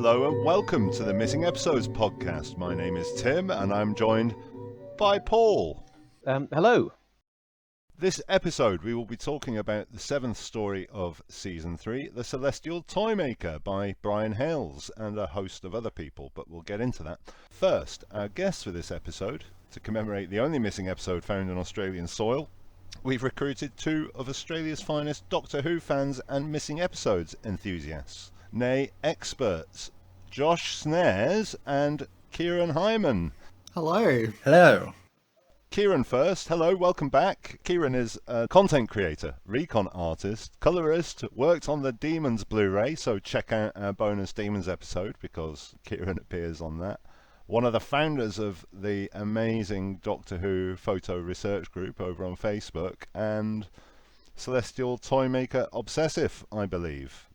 Hello and welcome to the Missing Episodes podcast. My name is Tim and I'm joined by Paul. Hello. This episode we will be talking about the 7th story of Season 3, The Celestial Toymaker by Brian Hales and a host of other people, but we'll get into that. First, our guests for this episode, to commemorate the only missing episode found on Australian soil, we've recruited two of Australia's finest Doctor Who fans and missing episodes enthusiasts, nay, experts, Josh Snares and Kieran Hyman. Hello. Hello. Kieran first. Hello, welcome back. Kieran is a content creator, recon artist, colorist, worked on the Demons Blu-ray, so check out our bonus Demons episode because Kieran appears on that. One of the founders of the amazing Doctor Who photo research group over on Facebook, and Celestial Toymaker obsessive, I believe.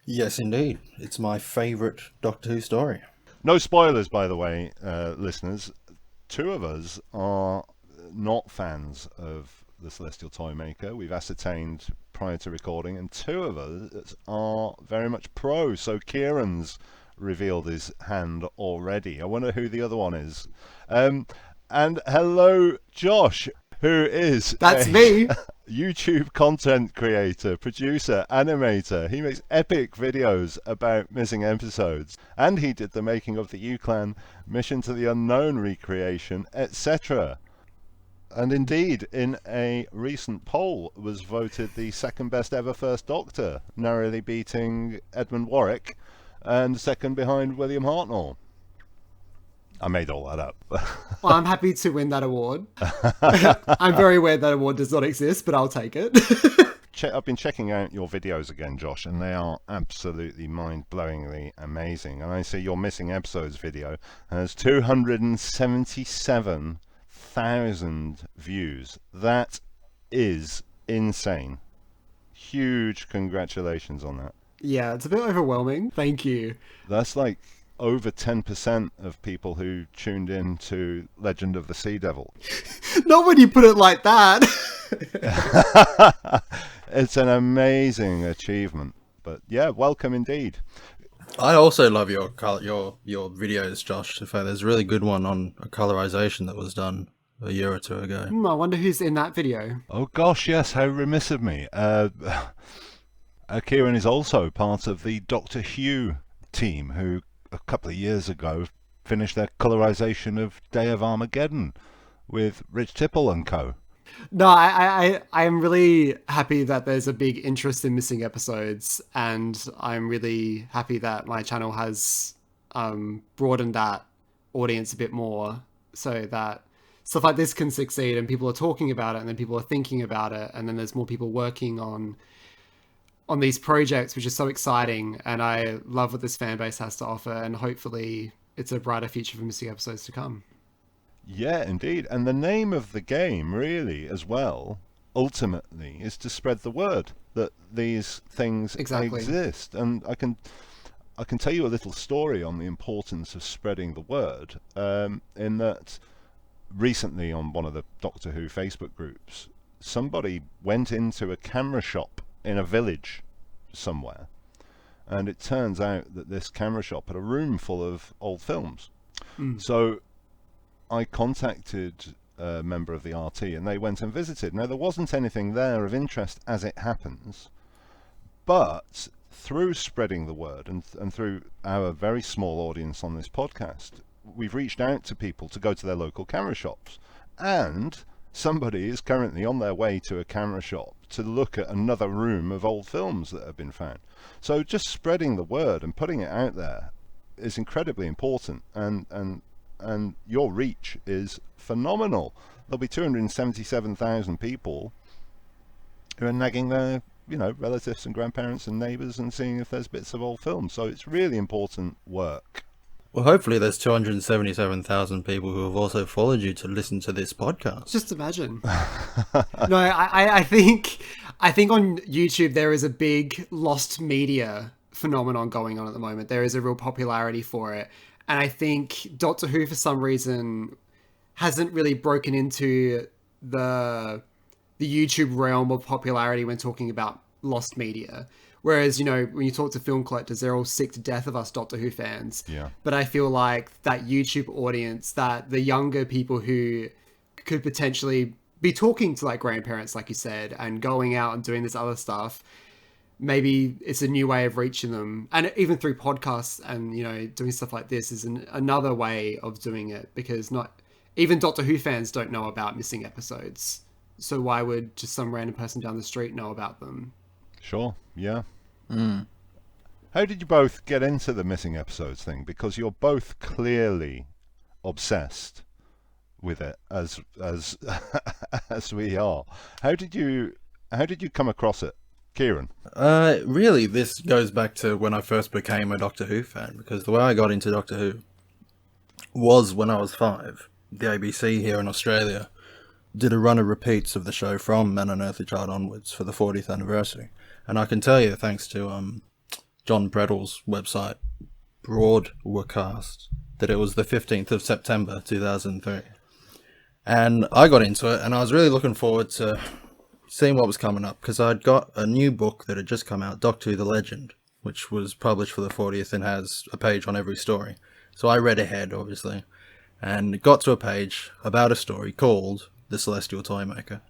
Yes, indeed. It's my favourite Doctor Who story. No spoilers, by the way, listeners. Two of us are not fans of the Celestial Toymaker. We've ascertained prior to recording, and two of us are very much pro. So Kieran's revealed his hand already. I wonder who the other one is. And hello, Josh, who is That's me. YouTube content creator, producer, animator. He makes epic videos about missing episodes, and he did the making of the U-Clan Mission to the Unknown recreation, etc. And indeed, in a recent poll, was voted the second best ever First Doctor, narrowly beating Edmund Warwick, and second behind William Hartnell. I made all that up. Well, I'm happy to win that award. I'm very aware that award does not exist, but I'll take it. I've been checking out your videos again, Josh, and they are absolutely mind-blowingly amazing. And I see your missing episodes video has 277,000 views. That is insane. Huge congratulations on that. Yeah, it's a bit overwhelming. Thank you. That's like over 10% of people who tuned in to Legend of the Sea Devil. Not when you put it like that. It's an amazing achievement. But yeah, welcome indeed. I also love your videos, Josh. In fact, there's a really good one on a colorization that was done a year or two ago. I wonder who's in that video. Oh gosh, yes, how remiss of me. Kieran is also part of the Doctor Who team who a couple of years ago finished their colorization of Day of Armageddon with Rich Tipple and co. No, I am really happy that there's a big interest in missing episodes, and I'm really happy that my channel has broadened that audience a bit more so that stuff like this can succeed and people are talking about it and then people are thinking about it and then there's more people working on these projects, which is so exciting, and I love what this fan base has to offer, and hopefully it's a brighter future for missing episodes to come. Yeah, indeed. And the name of the game, really, as well, ultimately, is to spread the word that these things exist. And I can tell you a little story on the importance of spreading the word, in that recently on one of the Doctor Who Facebook groups, somebody went into a camera shop in a village somewhere, and it turns out that this camera shop had a room full of old films. So I contacted a member of the RT and they went and visited. Now there wasn't anything there of interest as it happens, but through spreading the word and through our very small audience on this podcast, we've reached out to people to go to their local camera shops, and somebody is currently on their way to a camera shop to look at another room of old films that have been found. So just spreading the word and putting it out there is incredibly important, and your reach is phenomenal. There'll be 277,000 people who are nagging their relatives and grandparents and neighbours and seeing if there's bits of old films. So it's really important work. Well, hopefully there's 277,000 people who have also followed you to listen to this podcast. Just imagine. No, I think on YouTube there is a big lost media phenomenon going on at the moment. There is a real popularity for it. And I think Doctor Who, for some reason, hasn't really broken into the YouTube realm of popularity when talking about lost media. Whereas, you know, when you talk to film collectors, they're all sick to death of us Doctor Who fans. Yeah. But I feel like that YouTube audience, that the younger people who could potentially be talking to like grandparents, like you said, and going out and doing this other stuff, maybe it's a new way of reaching them. And even through podcasts and, you know, doing stuff like this is another way of doing it, because not even Doctor Who fans don't know about missing episodes. So why would just some random person down the street know about them? Sure, yeah. How did you both get into the missing episodes thing? Because you're both clearly obsessed with it, as as we are. How did you come across it, Kieran? Really, this goes back to when I first became a Doctor Who fan, because the way I got into Doctor Who was when I was 5. The ABC here in Australia did a run of repeats of the show from Man Unearthly Child onwards for the 40th anniversary. And I can tell you, thanks to John Prettle's website, Broadcast, that it was the 15th of September 2003. And I got into it, and I was really looking forward to seeing what was coming up, because I'd got a new book that had just come out, Doctor Who The Legend, which was published for the 40th and has a page on every story. So I read ahead, obviously, and got to a page about a story called The Celestial Toymaker,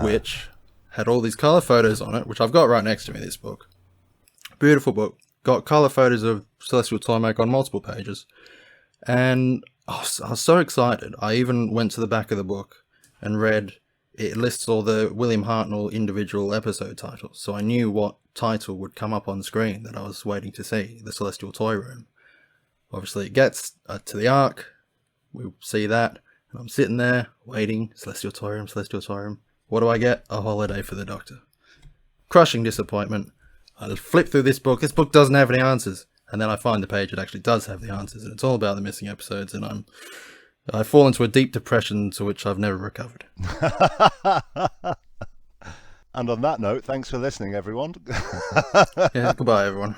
which had all these colour photos on it, which I've got right next to me, this book. Beautiful book. Got colour photos of Celestial Toymaker on multiple pages. And I was so excited. I even went to the back of the book and read, it lists all the William Hartnell individual episode titles. So I knew what title would come up on screen that I was waiting to see, The Celestial Toy Room. Obviously it gets to the Ark. We see that. And I'm sitting there waiting, Celestial Toy Room, Celestial Toy Room. What do I get? A holiday for the Doctor. Crushing disappointment. I flip through this book. This book doesn't have any answers. And then I find the page that actually does have the answers. And it's all about the missing episodes. And I fall into a deep depression to which I've never recovered. And on that note, thanks for listening, everyone. Yeah, goodbye, everyone.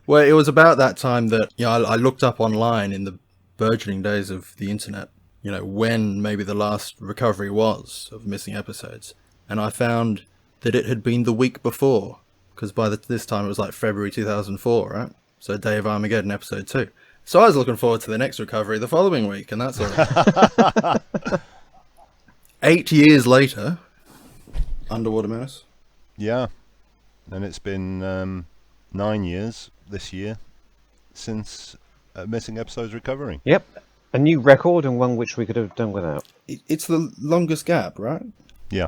Well, it was about that time that, you know, I looked up online in the burgeoning days of the internet, you know, when maybe the last recovery was of missing episodes. And I found that it had been the week before, because by this time it was like February 2004, right? So Day of Armageddon episode 2. So I was looking forward to the next recovery the following week, and that's all right. 8 years later, Underwater Menace. Yeah. And it's been 9 years this year since missing episodes recovery. Yep. A new record, and one which we could have done without. It's the longest gap, right? Yeah.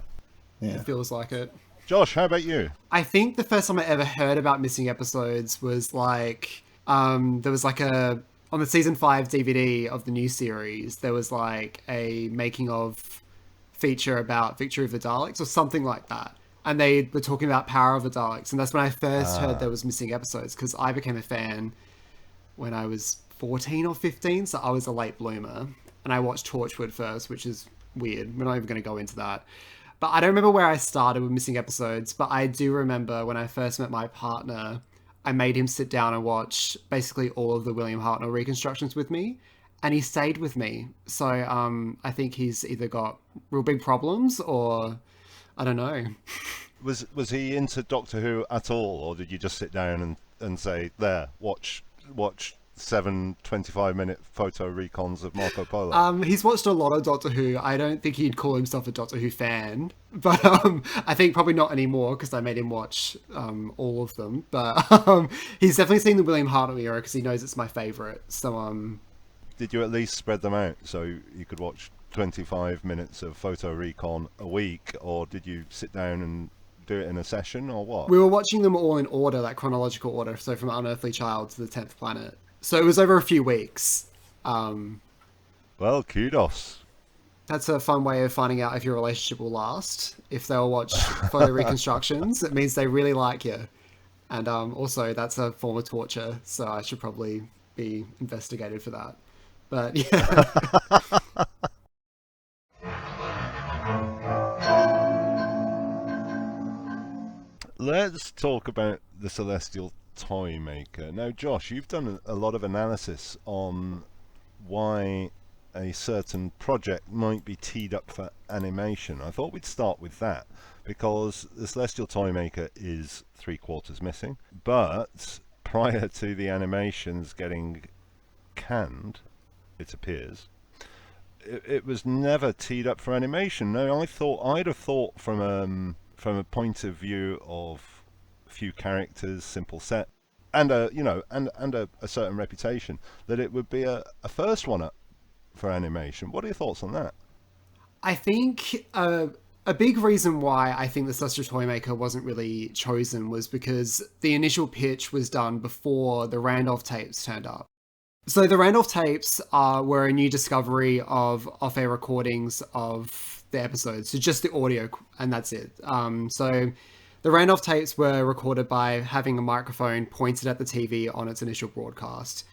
It feels like it. Josh, how about you? I think the first time I ever heard about missing episodes was like, there was like on the season 5 DVD of the new series, there was like a making of feature about Victory of the Daleks or something like that. And they were talking about Power of the Daleks. And that's when I first heard there was missing episodes, because I became a fan when I was 14 or 15, so I was a late bloomer. And I watched Torchwood first, which is weird. We're not even going to go into that. But I don't remember where I started with missing episodes, but I do remember when I first met my partner, I made him sit down and watch basically all of the William Hartnell reconstructions with me, and he stayed with me. So I think he's either got real big problems, or I don't know. Was he into Doctor Who at all, or did you just sit down and say, there, watch 7 25-minute photo recons of Marco Polo? He's watched a lot of Doctor Who. I don't think he'd call himself a Doctor Who fan, but I think probably not anymore, because I made him watch all of them. But he's definitely seen the William Hartnell era, because he knows it's my favourite. So did you at least spread them out so you could watch 25 minutes of photo recon a week, or did you sit down and do it in a session, or what? We were watching them all in order, like chronological order, so from Unearthly Child to the 10th Planet. So it was over a few weeks. Well, kudos. That's a fun way of finding out if your relationship will last. If they'll watch photo reconstructions, it means they really like you. And also, that's a form of torture, so I should probably be investigated for that. But yeah. Let's talk about the Celestial Toymaker. Now, Josh, you've done a lot of analysis on why a certain project might be teed up for animation, I thought we'd start with that, because the Celestial Toymaker is 3/4 missing, but prior to the animations getting canned, it appears, it was never teed up for animation. No, I'd have thought from a point of view of few characters, simple set, and a certain reputation, that it would be a first one up for animation. What are your thoughts on that? I think a big reason why I think the Celestial Toymaker wasn't really chosen was because the initial pitch was done before the Randolph tapes turned up. So the Randolph tapes were a new discovery of off-air recordings of the episodes, so just the audio, and that's it. So the Randolph tapes were recorded by having a microphone pointed at the TV on its initial broadcast.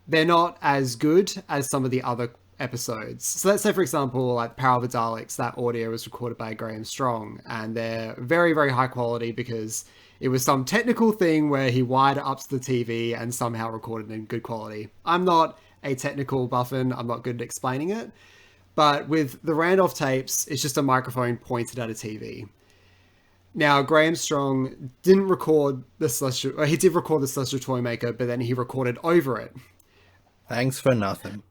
They're not as good as some of the other episodes. So let's say, for example, like Power of the Daleks, that audio was recorded by Graham Strong, and they're very, very high quality because it was some technical thing where he wired it up to the TV and somehow recorded in good quality. I'm not a technical buffin, I'm not good at explaining it, but with the Randolph tapes, it's just a microphone pointed at a TV. Now, Graham Strong didn't record the Celestial... He did record the Celestial Toymaker, but then he recorded over it. Thanks for nothing.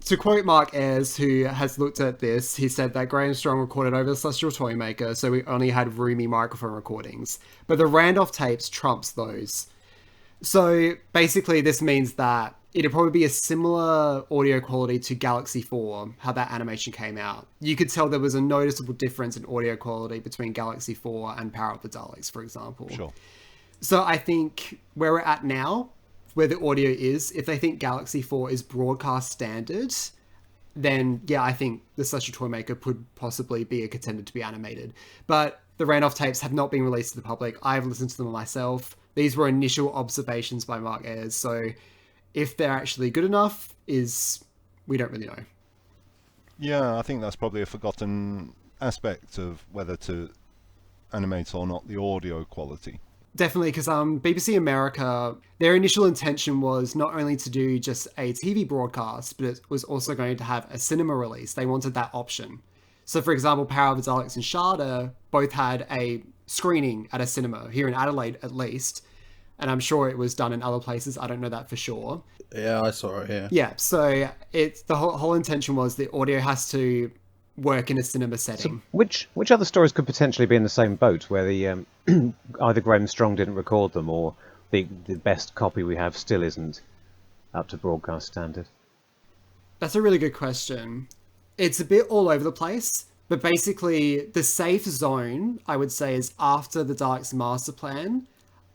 To quote Mark Ayres, who has looked at this, he said that Graham Strong recorded over the Celestial Toymaker, so we only had roomy microphone recordings. But the Randolph tapes trumps those. So basically this means that it'd probably be a similar audio quality to Galaxy 4, how that animation came out. You could tell there was a noticeable difference in audio quality between Galaxy 4 and Power of the Daleks, for example. Sure. So I think where we're at now, where the audio is, if they think Galaxy 4 is broadcast standard, then yeah, I think the Celestial Toymaker could possibly be a contender to be animated. But the Randolph tapes have not been released to the public. I've listened to them myself. These were initial observations by Mark Ayres, so if they're actually good enough, we don't really know. Yeah, I think that's probably a forgotten aspect of whether to animate or not the audio quality. Definitely, because BBC America, their initial intention was not only to do just a TV broadcast, but it was also going to have a cinema release. They wanted that option. So, for example, Power of the Daleks and Sharda both had a screening at a cinema, here in Adelaide at least. And I'm sure it was done in other places. I don't know that for sure. Yeah, I saw it here. Yeah, so it's the whole intention was the audio has to work in a cinema setting. So which other stories could potentially be in the same boat, where the either Graham Strong didn't record them, or the best copy we have still isn't up to broadcast standard? That's a really good question. It's a bit all over the place, but basically the safe zone, I would say, is after the Daleks master plan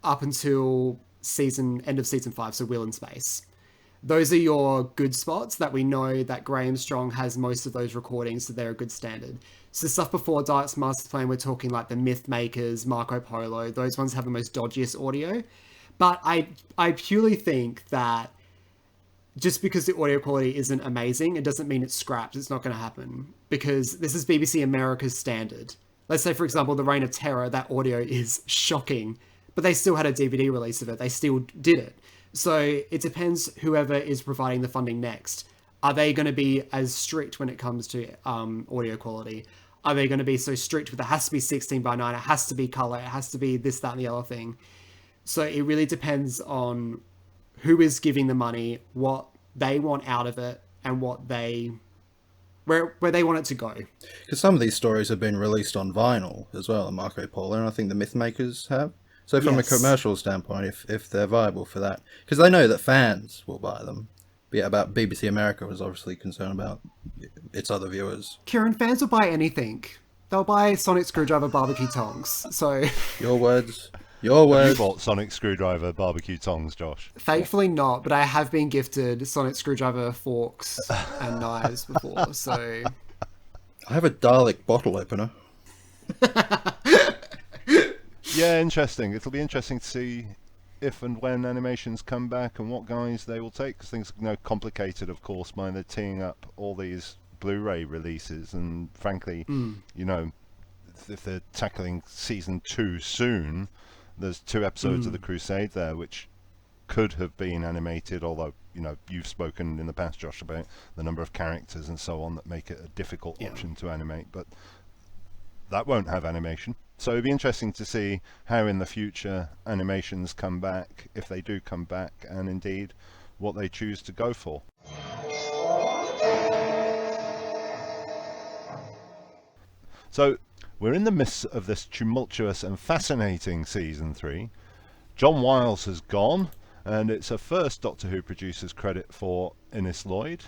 up until end of season 5, so Will in Space. Those are your good spots that we know that Graham Strong has most of those recordings, so they're a good standard. So stuff before Daleks Master Plan, we're talking like the Myth Makers, Marco Polo, those ones have the most dodgiest audio. But I purely think that just because the audio quality isn't amazing, it doesn't mean it's scrapped. It's not going to happen, because this is BBC America's standard. Let's say, for example, the Reign of Terror, that audio is shocking, but they still had a DVD release of it. They still did it. So it depends whoever is providing the funding next. Are they going to be as strict when it comes to audio quality? Are they going to be so strict with it has to be 16:9, it has to be color, it has to be this, that, and the other thing? So it really depends on who is giving the money, what they want out of it, and what where they want it to go. Because some of these stories have been released on vinyl as well, and Marco Polo, and I think the Myth Makers have. So from a commercial standpoint, if they're viable for that, because they know that fans will buy them. But yeah, about BBC America was obviously concerned about its other viewers. Kieran, fans will buy anything. They'll buy Sonic Screwdriver barbecue tongs. So your words. Have you bought Sonic Screwdriver barbecue tongs, Josh? Thankfully not, but I have been gifted Sonic Screwdriver forks and knives before. So I have a Dalek bottle opener. Yeah, interesting. It'll be interesting to see if and when animations come back and what guys they will take, because things are complicated, of course, by the teeing up all these Blu-ray releases. And frankly, if they're tackling season 2 soon, there's 2 episodes of The Crusade there which could have been animated, although you've spoken in the past, Josh, about the number of characters and so on that make it a difficult option to animate, but that won't have animation. So it'd be interesting to see how in the future animations come back, if they do come back, and indeed what they choose to go for. So we're in the midst of this tumultuous and fascinating season 3. John Wiles has gone, and it's a first Doctor Who producer's credit for Innes Lloyd,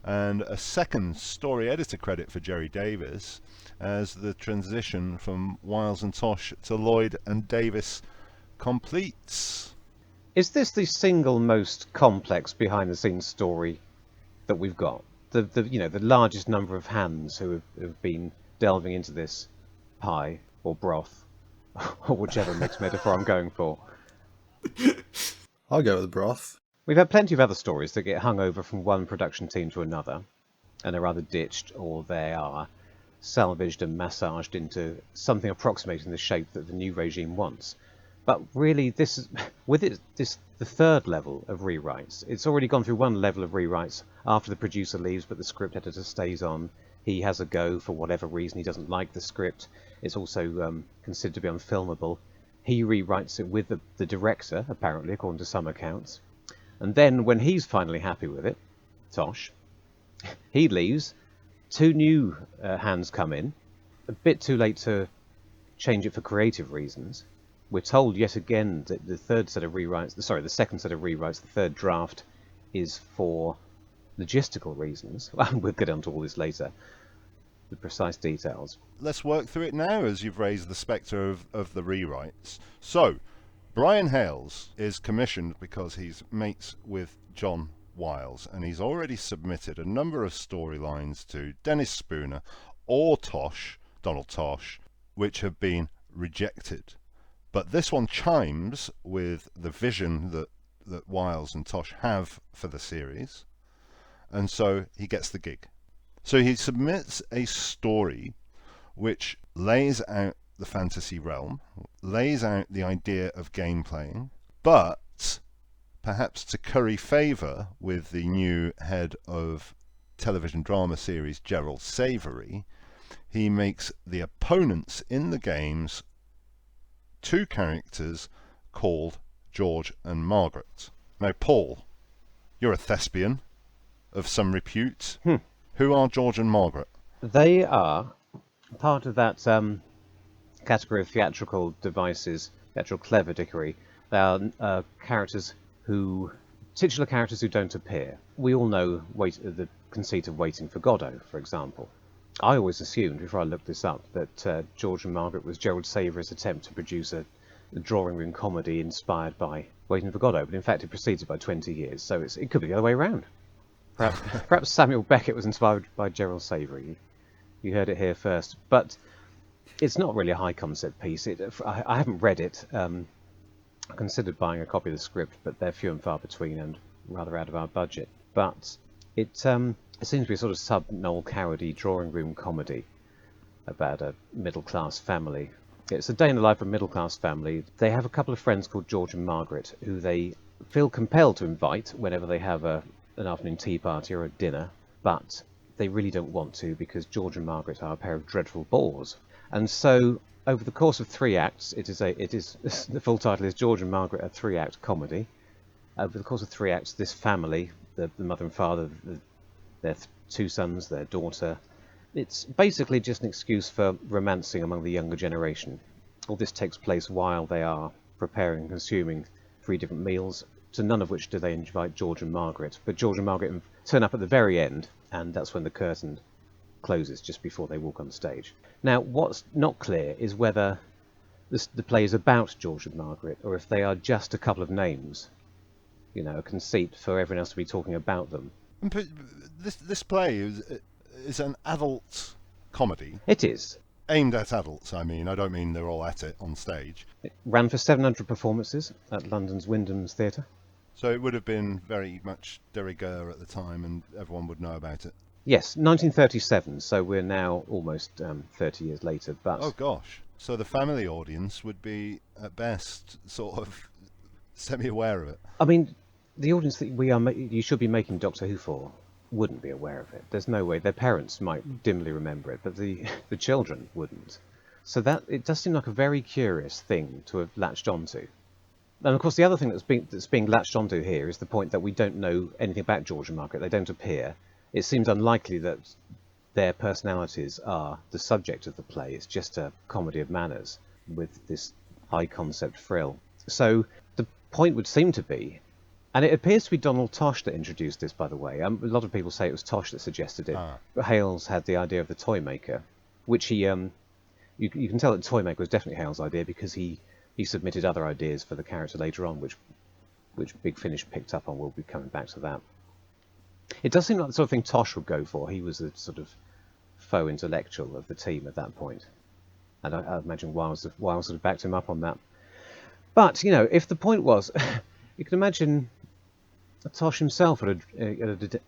and a second story editor credit for Jerry Davis, as the transition from Wiles and Tosh to Lloyd and Davis completes. Is this the single most complex behind-the-scenes story that we've got? The largest number of hands who have been delving into this pie or broth, or whichever mixed metaphor I'm going for. I'll go with broth. We've had plenty of other stories that get hung over from one production team to another, and are either ditched or they are salvaged and massaged into something approximating the shape that the new regime wants. But really, the third level of rewrites. It's already gone through one level of rewrites after the producer leaves, but the script editor stays on. He has a go for whatever reason. He doesn't like the script. It's also considered to be unfilmable. He rewrites it with the director, apparently, according to some accounts. And then, when he's finally happy with it, Tosh, he leaves. 2 new hands come in. A bit too late to change it for creative reasons. We're told yet again that the second set of rewrites, the third draft, is for logistical reasons. We'll get onto all this later, the precise details. Let's work through it now, as you've raised the spectre of the rewrites. So, Brian Hales is commissioned because he's mates with John Wiles, and he's already submitted a number of storylines to Dennis Spooner or Tosh, Donald Tosh, which have been rejected. But this one chimes with the vision that Wiles and Tosh have for the series, and so he gets the gig. So he submits a story which lays out the fantasy realm, lays out the idea of game playing, but perhaps to curry favour with the new head of television drama series, Gerald Savory, he makes the opponents in the games 2 characters called George and Margaret. Now, Paul, you're a thespian of some repute. Who are George and Margaret? They are part of that category of theatrical devices, theatrical clever dickery. They are titular characters who don't appear. We all know the conceit of Waiting for Godot, for example. I always assumed, before I looked this up, that George and Margaret was Gerald Savory's attempt to produce a drawing room comedy inspired by Waiting for Godot, but in fact it preceded by 20 years, so it could be the other way around. Perhaps Samuel Beckett was inspired by Gerald Savory. You heard it here first. But it's not really a high concept piece. I haven't read it. I considered buying a copy of the script, but they're few and far between and rather out of our budget. But it seems to be a sort of sub-Noel Cowardly drawing room comedy about a middle-class family. It's a day in the life of a middle-class family. They have a couple of friends called George and Margaret, who they feel compelled to invite whenever they have an afternoon tea party or a dinner, but they really don't want to because George and Margaret are a pair of dreadful bores. And so, over the course of 3 acts, the full title is George and Margaret, a 3-act comedy. Over the course of 3 acts, this family, the mother and father, their 2 sons, their daughter, it's basically just an excuse for romancing among the younger generation. All this takes place while they are preparing and consuming 3 different meals, to none of which do they invite George and Margaret. But George and Margaret turn up at the very end, and that's when the curtain closes, just before they walk on stage. Now, what's not clear is whether the play is about George and Margaret, or if they are just a couple of names, a conceit for everyone else to be talking about them. This play is an adult comedy. It is. Aimed at adults, I mean. I don't mean they're all at it on stage. It ran for 700 performances at London's Wyndham's Theatre. So it would have been very much de rigueur at the time, and everyone would know about it. Yes, 1937, so we're now almost 30 years later. But oh gosh, so the family audience would be, at best, sort of semi-aware of it. I mean, the audience that you should be making Doctor Who for wouldn't be aware of it. There's no way. Their parents might dimly remember it, but the children wouldn't. So that it does seem like a very curious thing to have latched onto. And of course, the other thing that's being latched onto here is the point that we don't know anything about George and Margaret. They don't appear. It seems unlikely that their personalities are the subject of the play. It's just a comedy of manners with this high concept frill. So the point would seem to be, and it appears to be Donald Tosh that introduced this, by the way. A lot of people say it was Tosh that suggested it. But Hales had the idea of the Toymaker, which he, you can tell that the Toymaker was definitely Hales' idea because he submitted other ideas for the character later on, which Big Finish picked up on. We'll be coming back to that. It does seem like the sort of thing Tosh would go for. He was the sort of faux intellectual of the team at that point. And I imagine Wiles sort of backed him up on that. But, if the point was, you can imagine Tosh himself at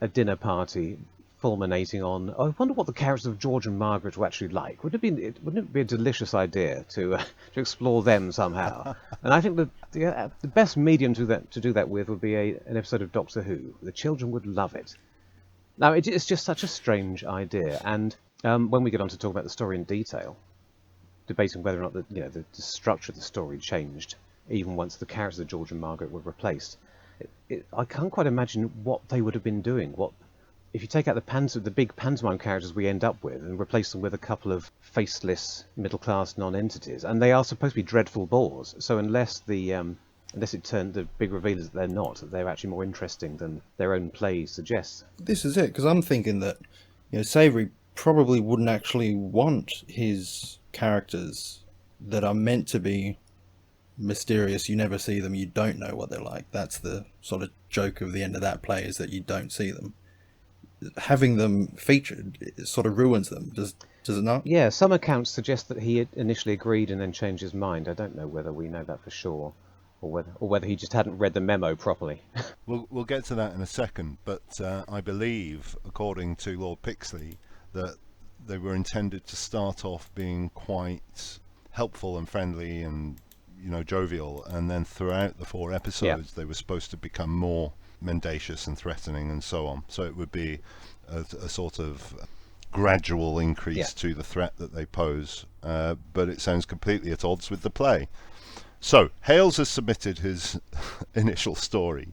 a dinner party fulminating on, I wonder what the characters of George and Margaret were actually like. Wouldn't it be a delicious idea to explore them somehow? And I think that the best medium to do that with would be an episode of Doctor Who. The children would love it. Now, it's just such a strange idea. And when we get on to talk about the story in detail, debating whether or not the structure of the story changed, even once the characters of George and Margaret were replaced, I can't quite imagine what they would have been doing. If you take out the big pantomime characters we end up with and replace them with a couple of faceless middle-class non-entities, and they are supposed to be dreadful bores, so unless it turned the big reveal is that they're not, they're actually more interesting than their own play suggests. This is it, because I'm thinking that Savoury probably wouldn't actually want his characters that are meant to be mysterious. You never see them, you don't know what they're like. That's the sort of joke of the end of that play, is that you don't see them. Having them featured, it sort of ruins them, does it not? Yeah, some accounts suggest that he had initially agreed and then changed his mind. I don't know whether we know that for sure, or whether he just hadn't read the memo properly. We'll get to that in a second, but I believe, according to Lord Pixley, that they were intended to start off being quite helpful and friendly and jovial, and then throughout the 4 episodes they were supposed to become more mendacious and threatening and so on. So it would be a sort of gradual increase to the threat that they pose, but it sounds completely at odds with the play. So Hales has submitted his initial story.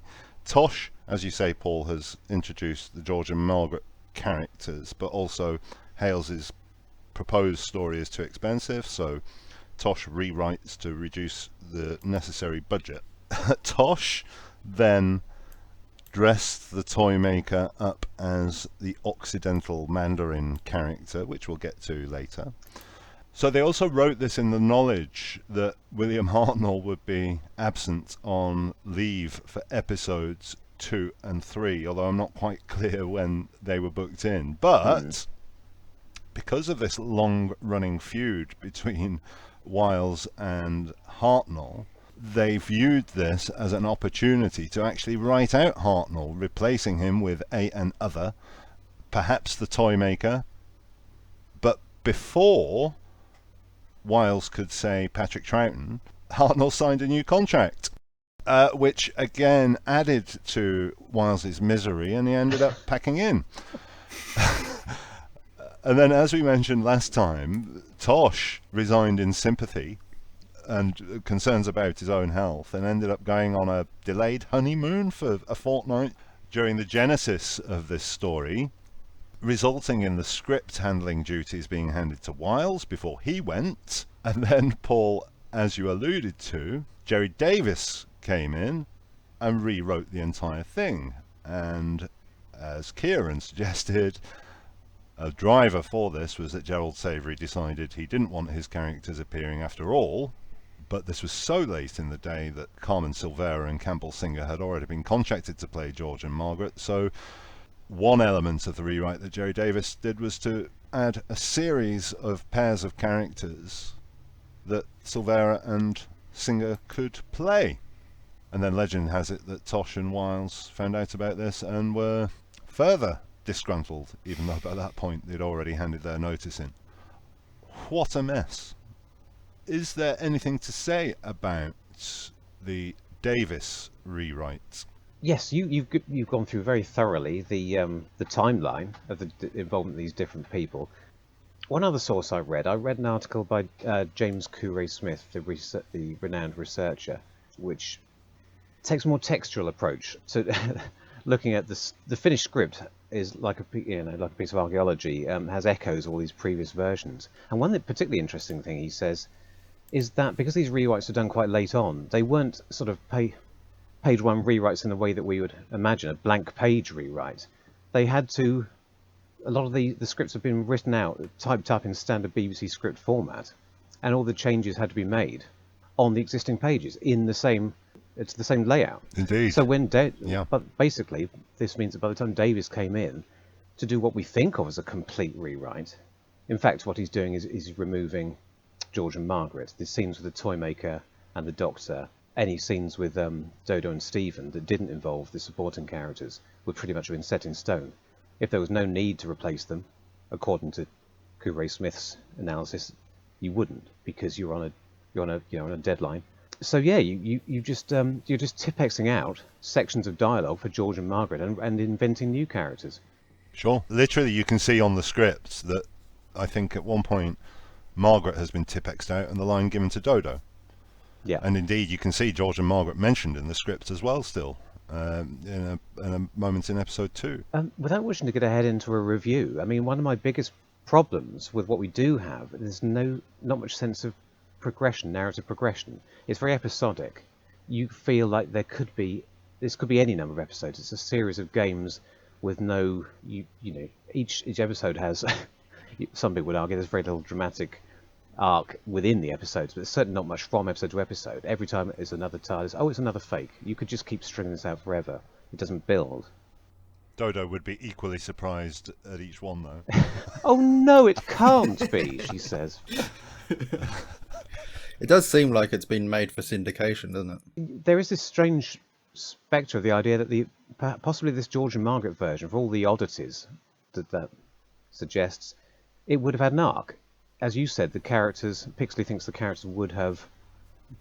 Tosh, as you say, Paul, has introduced the George and Margaret characters, but also Hales's proposed story is too expensive, so Tosh rewrites to reduce the necessary budget. Tosh then dressed the Toymaker up as the Occidental Mandarin character, which we'll get to later. So they also wrote this in the knowledge that William Hartnell would be absent on leave for episodes 2 and 3, although I'm not quite clear when they were booked in. But because of this long-running feud between Wiles and Hartnell, they viewed this as an opportunity to actually write out Hartnell, replacing him with another, perhaps the Toymaker. But before Wiles could say Patrick Troughton, Hartnell signed a new contract, which again added to Wiles's misery, and he ended up packing in. And then, as we mentioned last time, Tosh resigned in sympathy and concerns about his own health, and ended up going on a delayed honeymoon for a fortnight during the genesis of this story, resulting in the script handling duties being handed to Wiles before he went. And then, Paul, as you alluded to, Jerry Davis came in and rewrote the entire thing. And as Kieran suggested, a driver for this was that Gerald Savoury decided he didn't want his characters appearing after all. But this was so late in the day that Carmen Silvera and Campbell Singer had already been contracted to play George and Margaret. So one element of the rewrite that Jerry Davis did was to add a series of pairs of characters that Silvera and Singer could play. And then legend has it that Tosh and Wiles found out about this and were further disgruntled, even though by that point they'd already handed their notice in. What a mess. Is there anything to say about the Davis rewrite? Yes, you've gone through very thoroughly the timeline of the involvement of these different people. One other source I read an article by James Couray Smith, the renowned researcher, which takes a more textual approach to looking at the finished script. Is like a piece of archaeology, has echoes of all these previous versions. And one particularly interesting thing he says is that because these rewrites are done quite late on, they weren't sort of page one rewrites in the way that we would imagine a blank page rewrite. They had to. A lot of the scripts have been written out, typed up in standard BBC script format, and all the changes had to be made on the existing pages in the same. It's the same layout. Indeed. So but basically, this means that by the time Davis came in to do what we think of as a complete rewrite, in fact, what he's doing is removing George and Margaret, the scenes with the Toymaker and the Doctor, any scenes with Dodo and Stephen that didn't involve the supporting characters would pretty much have been set in stone. If there was no need to replace them, according to Couray Smith's analysis, you wouldn't, because you're on a deadline. So yeah, you're just Tippexing out sections of dialogue for George and Margaret and inventing new characters. Sure. Literally, you can see on the scripts that I think at one point Margaret has been Tippexed out and the line given to Dodo. Yeah. And indeed, you can see George and Margaret mentioned in the script as well still, in a moment in episode 2. Without wishing to get ahead into a review, I mean, one of my biggest problems with what we do have is not much sense of narrative progression. It's very episodic. You feel like this could be any number of episodes. It's a series of games with no, each episode has, some people would argue, there's very little dramatic arc within the episodes, but there's certainly not much from episode to episode. Every time it's another TARDIS, it's another fake. You could just keep stringing this out forever. It doesn't build. Dodo would be equally surprised at each one, though. Oh no, it can't be, she says. It does seem like it's been made for syndication, doesn't it? There is this strange spectre of the idea that possibly this George and Margaret version, for all the oddities that suggests, it would have had an arc. As you said, Pixley thinks the characters would have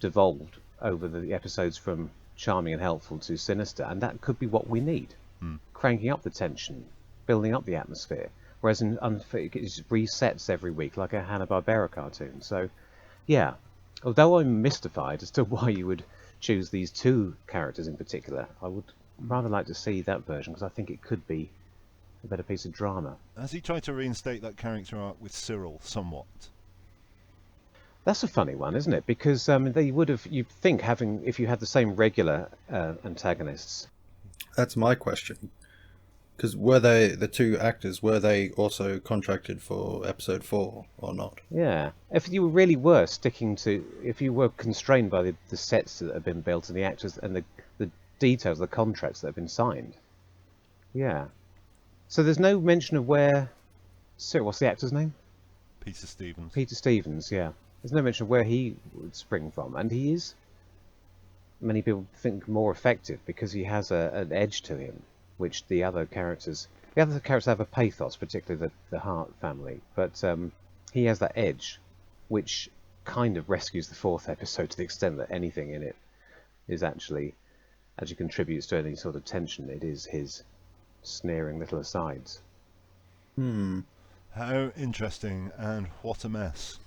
devolved over the episodes from charming and helpful to sinister, and that could be what we need. Cranking up the tension, building up the atmosphere, whereas it resets every week like a Hanna-Barbera cartoon. So, yeah, although I'm mystified as to why you would choose these two characters in particular, I would rather like to see that version, because I think it could be a better piece of drama. Has he tried to reinstate that character arc with Cyril somewhat? That's a funny one, isn't it? Because they would have, you'd think, if you had the same regular antagonists. That's my question. Because were the two actors, were they also contracted for episode 4 or not? Yeah. If you really were if you were constrained by the sets that have been built and the actors and the details of the contracts that have been signed. Yeah. So there's no mention of what's the actor's name? Peter Stevens. Peter Stevens, yeah. There's no mention of where he would spring from. And he is, many people think, more effective because he has an edge to him, which the other characters have a pathos, particularly the Hart family. But he has that edge, which kind of rescues the 4th episode to the extent that anything in it is actually contributes to any sort of tension. It is his sneering little asides. How interesting, and what a mess.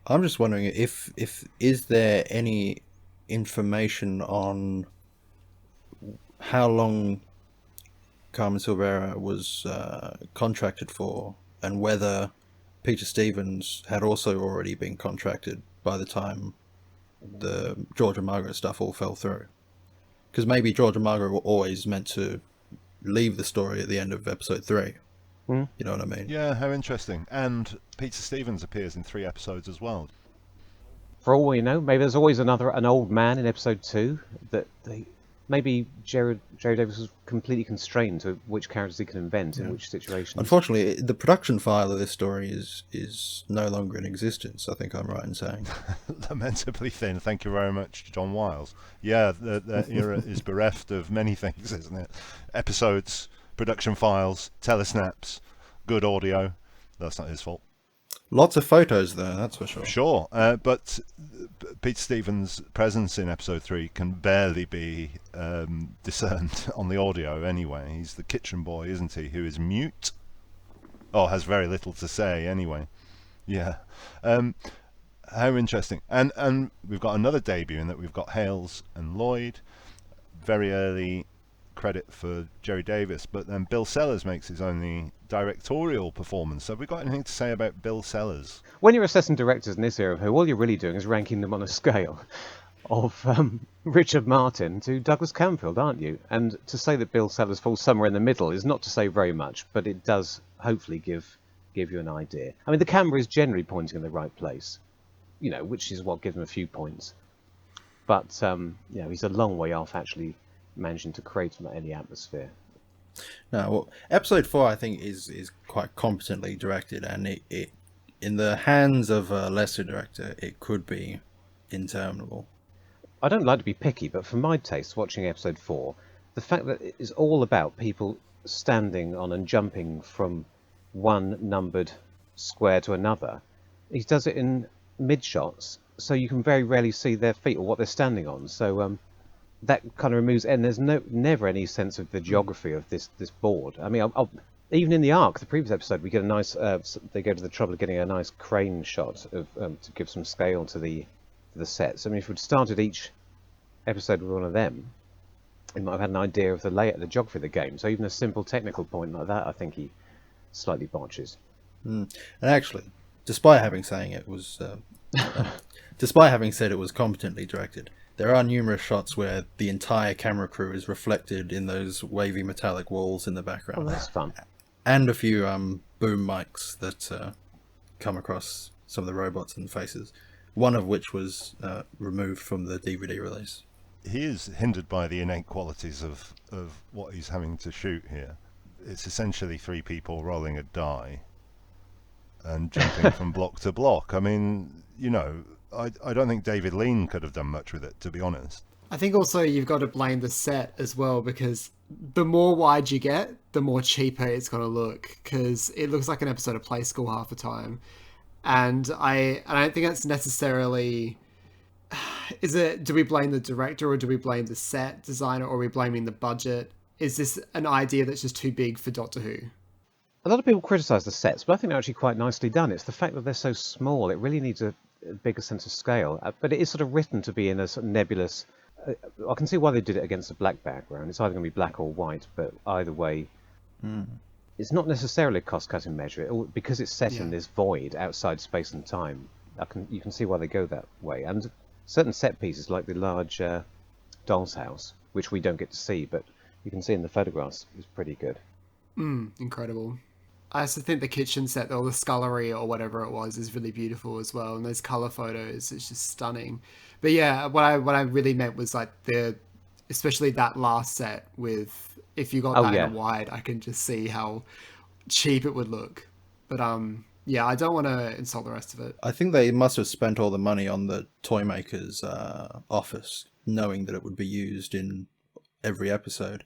I'm just wondering if is there any information on how long Carmen Silvera was contracted for, and whether Peter Stevens had also already been contracted by the time the George and Margaret stuff all fell through. Because maybe George and Margaret were always meant to leave the story at the end of episode 3. You know what I mean? Yeah, how interesting. And Peter Stevens appears in 3 episodes as well. For all we know, maybe there's always an old man in episode 2 that maybe Jerry Davis was completely constrained to which characters he can invent in which situations. Unfortunately, the production file of this story is no longer in existence, I think I'm right in saying. Lamentably thin. Thank you very much, John Wiles. Yeah, the era is bereft of many things, isn't it? Episodes, production files, telesnaps, good audio. That's not his fault. Lots of photos there, that's for sure. Sure, but Peter Stevens' presence in episode 3 can barely be discerned on the audio anyway. He's the kitchen boy, isn't he, who is mute? Or has very little to say anyway. Yeah. How interesting. And we've got another debut in that we've got Hales and Lloyd. Very early credit for Jerry Davis, but then Bill Sellers makes his only directorial performance. So have we got anything to say about Bill Sellers? When you're assessing directors in this era of Who, all you're really doing is ranking them on a scale of Richard Martin to Douglas Camfield, aren't you? And to say that Bill Sellers falls somewhere in the middle is not to say very much, but it does hopefully give you an idea. I mean, the camera is generally pointing in the right place, you know, which is what gives him a few points. But, you know, he's a long way off actually managing to create any atmosphere. No, well, episode 4 I think is quite competently directed, and it in the hands of a lesser director it could be interminable. I don't like to be picky, but for my taste, watching episode 4, the fact that it is all about people standing on and jumping from one numbered square to another, he does it in mid shots, so you can very rarely see their feet or what they're standing on. So that kind of removes, and there's never any sense of the geography of this board. I mean, even in the Ark, the previous episode, we get a nice. They go to the trouble of getting a nice crane shot of to give some scale to the sets. I mean, if we'd started each episode with one of them, we might have had an idea of the layout, the geography of the game. So even a simple technical point like that, I think he slightly botches. And actually, despite having said it was competently directed, there are numerous shots where the entire camera crew is reflected in those wavy metallic walls in the background. Oh, that's fun. And a few boom mics that come across some of the robots and faces, one of which was removed from the DVD release. He is hindered by the innate qualities of what he's having to shoot here. It's essentially 3 people rolling a die and jumping from block to block. I mean, you know, I don't think David Lean could have done much with it, to be honest. I think also you've got to blame the set as well, because the more wide you get, the more cheaper it's going to look, because it looks like an episode of Play School half the time. And I don't think that's necessarily... do we blame the director, or do we blame the set designer, or are we blaming the budget? Is this an idea that's just too big for Doctor Who? A lot of people criticise the sets, but I think they're actually quite nicely done. It's the fact that they're so small. It really needs a bigger sense of scale. But it is sort of written to be in a sort of nebulous... I can see why they did it against a black background. It's either going to be black or white, but either way... It's not necessarily a cost-cutting measure. Because it's set in this void outside space and time, you can see why they go that way. And certain set pieces, like the large doll's house, which we don't get to see, but you can see in the photographs, is pretty good. Incredible. I also think the kitchen set, or the scullery or whatever it was, is really beautiful as well. And those color photos, it's just stunning. But yeah, what I really meant was like especially that last set with, if you got that in wide, I can just see how cheap it would look. But yeah, I don't want to insult the rest of it. I think they must have spent all the money on the Toymaker's office, knowing that it would be used in every episode.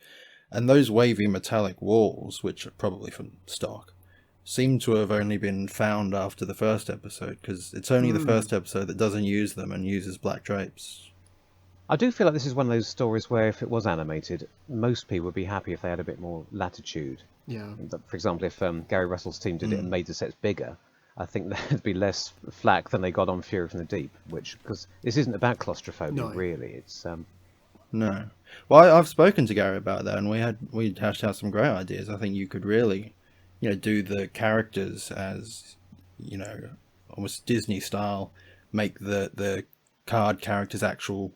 And those wavy metallic walls, which are probably from stock, seem to have only been found after the first episode, because it's only the first episode that doesn't use them and uses black drapes. I do feel like this is one of those stories where if it was animated, most people would be happy if they had a bit more latitude. Yeah. For example, if Gary Russell's team did it and made the sets bigger, I think there'd be less flack than they got on Fury from the Deep, because this isn't about claustrophobia, really. It's... No. Well, I've spoken to Gary about that, and we hashed out some great ideas. I think you could really, do the characters as, almost Disney style, make the card characters actual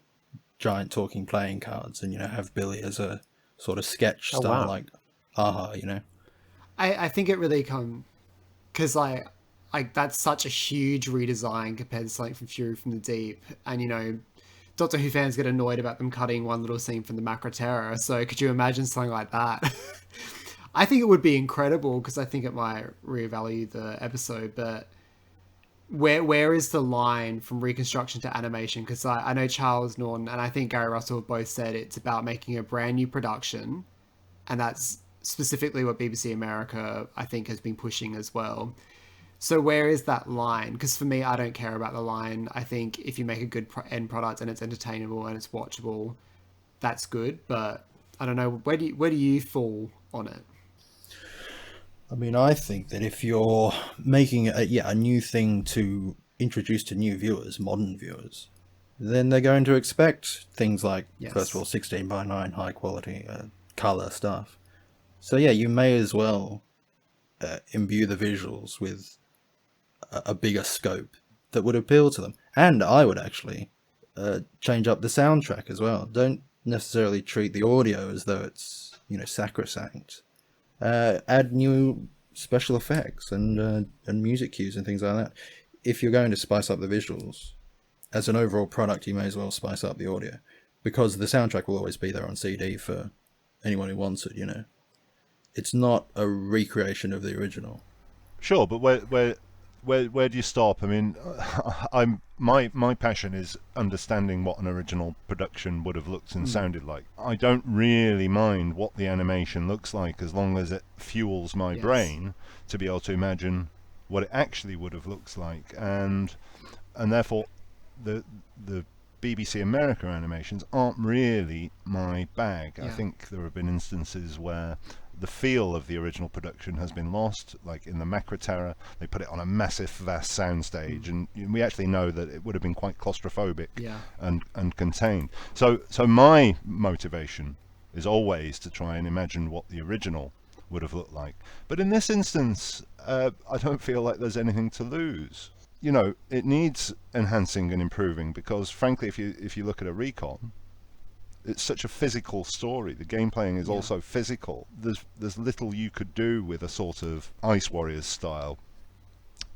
giant talking playing cards, and have Billy as a sort of sketch style, like Aha, I think it really because like that's such a huge redesign compared to something from Fury from the Deep, and Doctor Who fans get annoyed about them cutting one little scene from the Macra Terror. So could you imagine something like that? I think it would be incredible, because I think it might revalue the episode. But where is the line from reconstruction to animation? Because I know Charles Norton and I think Gary Russell have both said it's about making a brand new production. And that's specifically what BBC America, I think, has been pushing as well. So where is that line? Because for me, I don't care about the line. I think if you make a good end product and it's entertainable and it's watchable, that's good. But I don't know, where do you fall on it? I mean, I think that if you're making a new thing to introduce to new viewers, modern viewers, then they're going to expect things like, first of all, 16:9 high quality color stuff. So yeah, you may as well imbue the visuals with a bigger scope that would appeal to them. And I would actually change up the soundtrack as well. Don't necessarily treat the audio as though it's, sacrosanct. Add new special effects and music cues and things like that. If you're going to spice up the visuals, as an overall product, you may as well spice up the audio, because the soundtrack will always be there on CD for anyone who wants it. It's not a recreation of the original. Sure, but where do you stop? I mean, my passion is understanding what an original production would have looked and sounded like. I don't really mind what the animation looks like, as long as it fuels my brain to be able to imagine what it actually would have looked like, and therefore the BBC America animations aren't really my bag. I think there have been instances where the feel of the original production has been lost, like in the Macra Terror. They put it on a massive, vast soundstage, and we actually know that it would have been quite claustrophobic and contained. So my motivation is always to try and imagine what the original would have looked like. But in this instance, I don't feel like there's anything to lose. It needs enhancing and improving, because frankly, if you look at a Recon, it's such a physical story. The game playing is also physical. There's little you could do with a sort of Ice Warriors style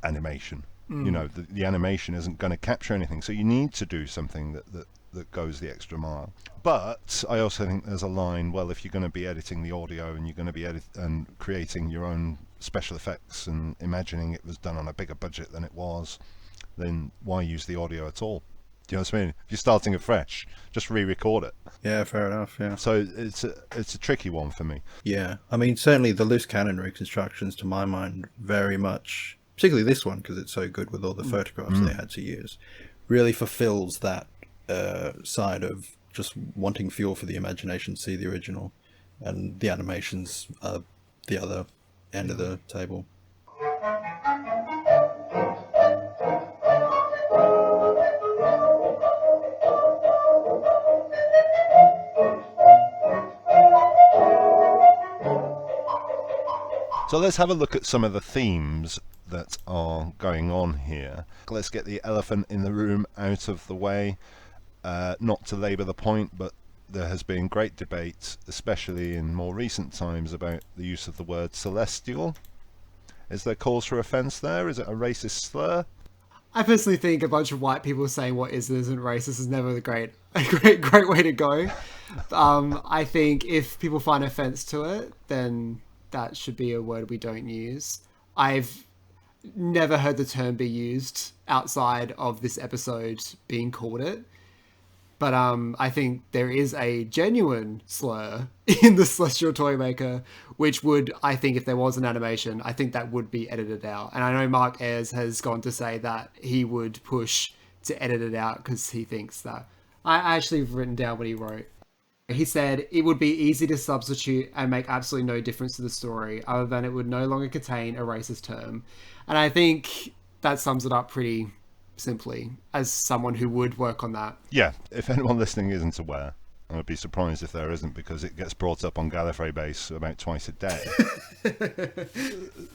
animation. The animation isn't going to capture anything, so you need to do something that goes the extra mile. But I also think there's a line, well, if you're going to be editing the audio and you're going to be and creating your own special effects and imagining it was done on a bigger budget than it was, then why use the audio at all? Do you know what I mean? If you're starting afresh, just re-record it. Yeah, fair enough, yeah. So it's a tricky one for me. Yeah, I mean, certainly the loose cannon reconstructions, to my mind, very much, particularly this one, because it's so good with all the photographs they had to use, really fulfills that side of just wanting fuel for the imagination to see the original, and the animations are the other end of the table. So let's have a look at some of the themes that are going on here. Let's get the elephant in the room out of the way. Not to labour the point, but there has been great debate, especially in more recent times, about the use of the word celestial. Is there cause for offence there? Is it a racist slur? I personally think a bunch of white people saying what is and isn't racist is never a great way to go. I think if people find offence to it, then that should be a word we don't use. I've never heard the term be used outside of this episode being called it. But I think there is a genuine slur in the Celestial Toymaker, which would, I think, if there was an animation, I think that would be edited out. And I know Mark Ayres has gone to say that he would push to edit it out because he thinks that. I actually have written down what he wrote. He said, it would be easy to substitute and make absolutely no difference to the story, other than it would no longer contain a racist term. And I think that sums it up pretty simply, as someone who would work on that. Yeah, if anyone listening isn't aware, I would be surprised if there isn't, because it gets brought up on Gallifrey Base about twice a day.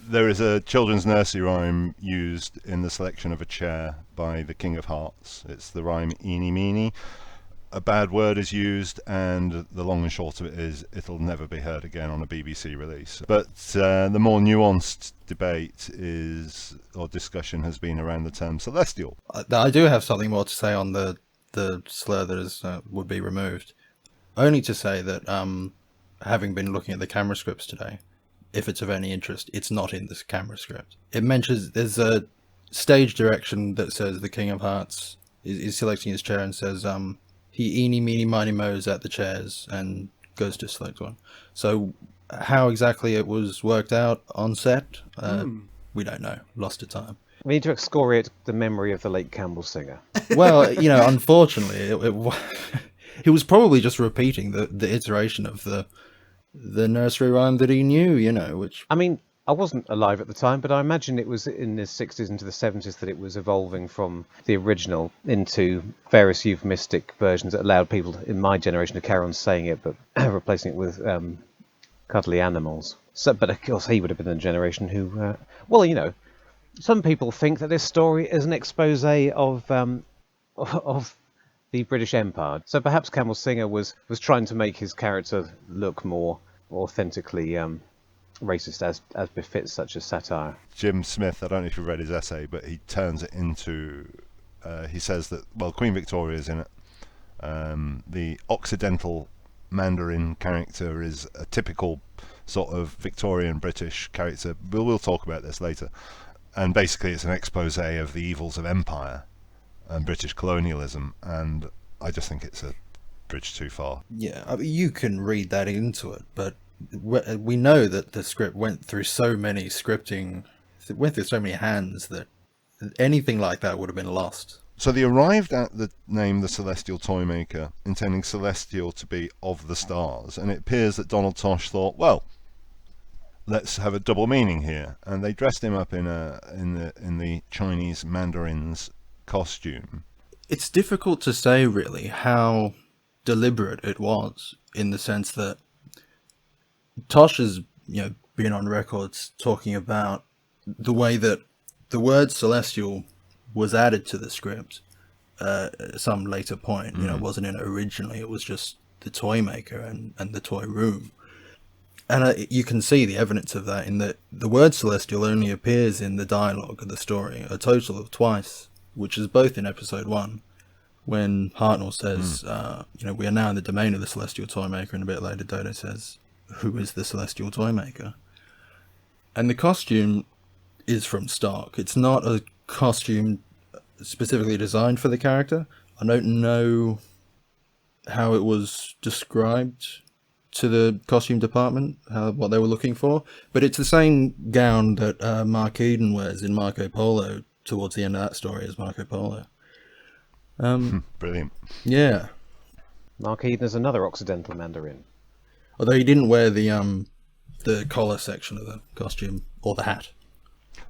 There is a children's nursery rhyme used in the selection of a chair by the King of Hearts. It's the rhyme Eeny Meeny. A bad word is used, and the long and short of it is it'll never be heard again on a BBC release. But the more nuanced debate or discussion has been around the term celestial. I do have something more to say on the slur that would be removed. Only to say that having been looking at the camera scripts today, if it's of any interest, it's not in this camera script. It mentions there's a stage direction that says the King of Hearts is selecting his chair and says he eeny meeny miny moes at the chairs and goes to select one. So how exactly it was worked out on set, we don't know. Lost to time. We need to excoriate the memory of the late Campbell Singer. Well, unfortunately, he was probably just repeating the iteration of the nursery rhyme that he knew, which... I mean, I wasn't alive at the time, but I imagine it was in the 60s into the 70s that it was evolving from the original into various euphemistic versions that allowed people in my generation to carry on saying it, but replacing it with cuddly animals. So, but of course, he would have been the generation who... some people think that this story is an expose of the British Empire. So perhaps Campbell Singer was trying to make his character look more authentically... racist as befits such a satire. Jim Smith, I don't know if you read his essay, but he turns it into he says that, well, Queen Victoria's in it. The Occidental Mandarin character is a typical sort of Victorian British character. We'll talk about this later. And basically it's an expose of the evils of empire and British colonialism, and I just think it's a bridge too far. Yeah, I mean, you can read that into it, but we know that the script went through so many hands that anything like that would have been lost. So they arrived at the name the Celestial Toymaker, intending celestial to be of the stars, and it appears that Donald Tosh thought, well, let's have a double meaning here, and they dressed him up in the Chinese Mandarin's costume. It's difficult to say really how deliberate it was, in the sense that Tosh has, been on records talking about the way that the word celestial was added to the script at some later point. It wasn't in it originally. It was just the Toymaker and the toy room. And you can see the evidence of that in that the word celestial only appears in the dialogue of the story a total of twice, which is both in episode 1, when Hartnell says, we are now in the domain of the Celestial Toymaker, and a bit later Dodo says, who is the Celestial Toymaker? And the costume is from stock. It's not a costume specifically designed for the character. I don't know how it was described to the costume department, what they were looking for, but it's the same gown that Mark Eden wears in Marco Polo towards the end of that story as Marco Polo. Brilliant. Yeah. Mark Eden is another Occidental Mandarin. Although he didn't wear the collar section of the costume or the hat.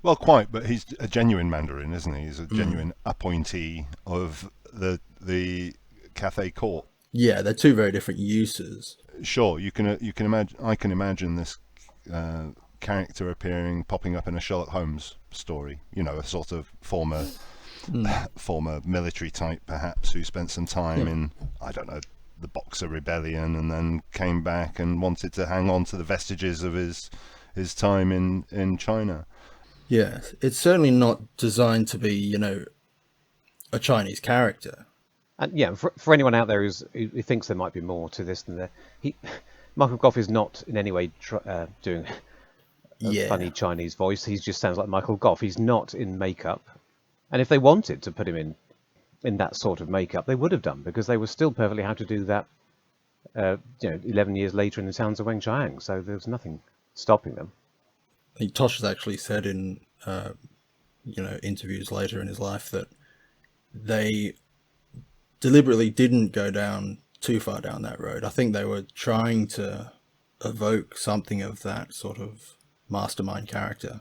Well, quite, but he's a genuine Mandarin, isn't he? He's a genuine appointee of the Cathay Court. Yeah, they're two very different uses. Sure, you can imagine. I can imagine this character popping up in a Sherlock Holmes story. A sort of former military type, perhaps, who spent some time in, I don't know, the Boxer Rebellion, and then came back and wanted to hang on to the vestiges of his time in China. Yeah, it's certainly not designed to be, a Chinese character. And yeah, for anyone out there who thinks there might be more to this than that, Michael Gough is not in any way doing a funny Chinese voice. He just sounds like Michael Gough. He's not in makeup, and if they wanted to put him in that sort of makeup, they would have done, because they were still perfectly happy to do that 11 years later in the towns of Wengchiang, so there was nothing stopping them. I think Tosh has actually said in interviews later in his life that they deliberately didn't go down too far down that road. I think they were trying to evoke something of that sort of mastermind character,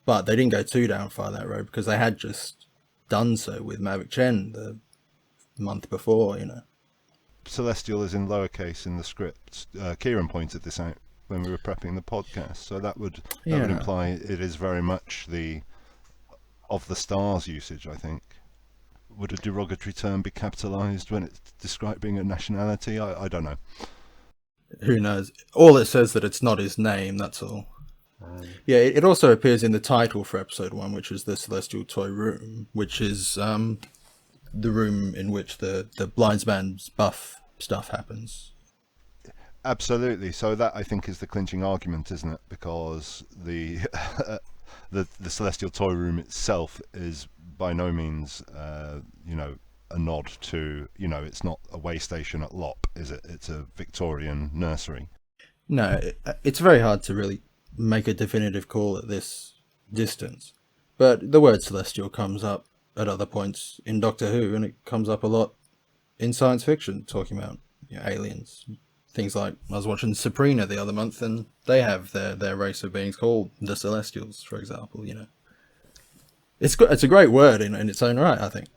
but they didn't go too down far that road, because they had just done so with Mavic Chen the month before. Celestial is in lowercase in the script. Kieran pointed this out when we were prepping the podcast, so that would imply it is very much the of the stars usage, I think. Would a derogatory term be capitalized when it's describing a nationality? I don't know. Who knows? All it says that it's not his name, that's all. Yeah, it also appears in the title for episode 1, which is the Celestial Toy Room, which is the room in which the Blindsman's buff stuff happens. Absolutely. So that, I think, is the clinching argument, isn't it? Because the Celestial Toy Room itself is by no means, a nod to, it's not a way station at Lop, is it? It's a Victorian nursery. No, it's very hard to really make a definitive call at this distance. But the word celestial comes up at other points in Doctor Who, and it comes up a lot in science fiction, talking about aliens. Things like, I was watching Sabrina the other month, and they have their race of beings called the Celestials, for example. It's a great word in its own right, I think.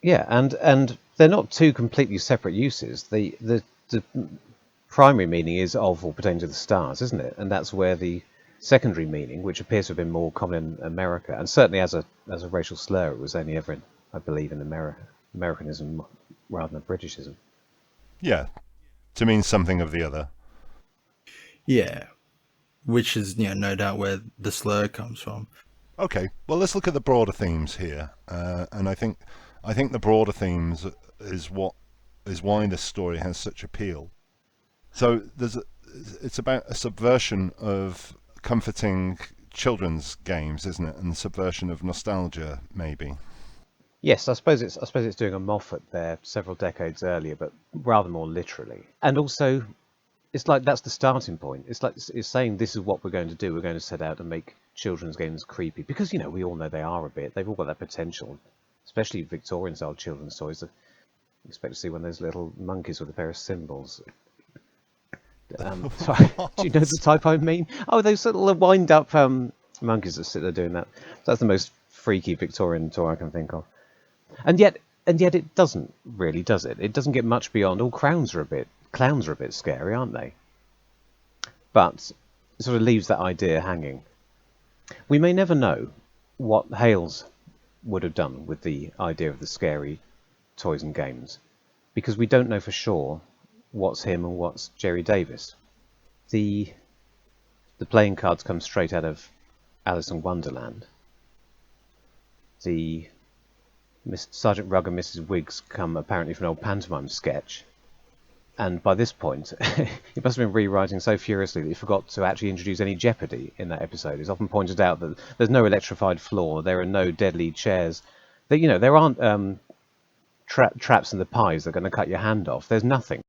Yeah, and they're not two completely separate uses. The primary meaning is of or pertaining to the stars, isn't it? And that's where the secondary meaning, which appears to have been more common in America, and certainly as a racial slur, it was only ever, I believe, in Americanism rather than Britishism. Yeah, to mean something of the other. Yeah, which is no doubt where the slur comes from. Okay, well, let's look at the broader themes here, and I think the broader themes is why this story has such appeal. So it's about a subversion of comforting children's games, isn't it, and the subversion of nostalgia, maybe. Yes, I suppose it's doing a Moffat there several decades earlier, but rather more literally. And also, it's like that's the starting point. It's like it's saying this is what we're going to do. We're going to set out and make children's games creepy because we all know they are a bit. They've all got that potential, especially Victorian-style children's toys. You expect to see one of those little monkeys with a pair of cymbals. Sorry, do you know the type I mean? Oh, those little wind-up monkeys that sit there doing that. That's the most freaky Victorian toy I can think of. And yet it doesn't really, does it? It doesn't get much beyond. All clowns are a bit scary, aren't they? But it sort of leaves that idea hanging. We may never know what Hales would have done with the idea of the scary toys and games, because we don't know for sure what's him and what's Jerry Davis. The playing cards come straight out of Alice in Wonderland. The Sergeant Rugg and Mrs. Wiggs come apparently from an old pantomime sketch. And by this point, he must have been rewriting so furiously that he forgot to actually introduce any jeopardy in that episode. It's often pointed out that there's no electrified floor, there are no deadly chairs. There aren't traps in the pies that are going to cut your hand off. There's nothing.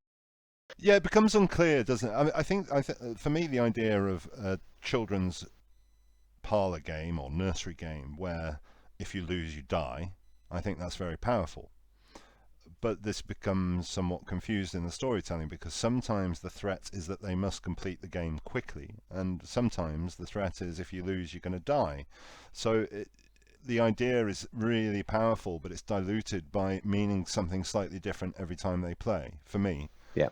Yeah, it becomes unclear, doesn't it? I think for me, the idea of a children's parlour game or nursery game where if you lose, you die, I think that's very powerful. But this becomes somewhat confused in the storytelling because sometimes the threat is that they must complete the game quickly, and sometimes the threat is if you lose, you're going to die. So the idea is really powerful, but it's diluted by meaning something slightly different every time they play, for me. Yeah.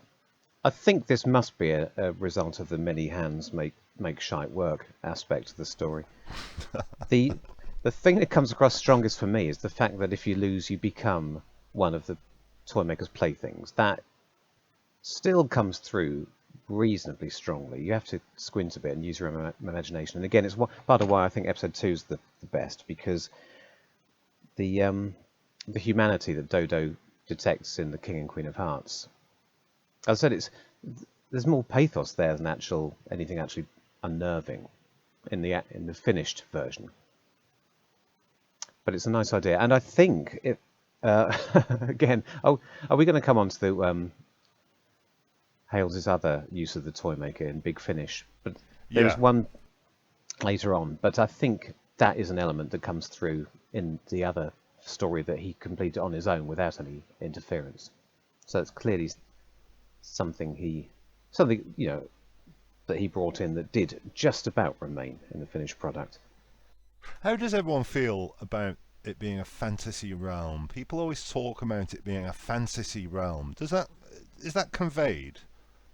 I think this must be a result of the many hands make shite work aspect of the story. The thing that comes across strongest for me is the fact that if you lose, you become one of the Toymaker's playthings. That still comes through reasonably strongly. You have to squint a bit and use your imagination. And again, it's part of why I think episode 2 is the best, because the humanity that Dodo detects in the King and Queen of Hearts, as I said, there's more pathos there than anything actually unnerving in the finished version. But it's a nice idea, and I think it. Again, are we going to come on to the Hales' other use of the Toymaker in Big Finish? But there's one later on. But I think that is an element that comes through in the other story that he completed on his own without any interference. So it's clearly something that he brought in that did just about remain in the finished product. How does everyone feel about it being a fantasy realm? People always talk about it being a fantasy realm. Is that conveyed?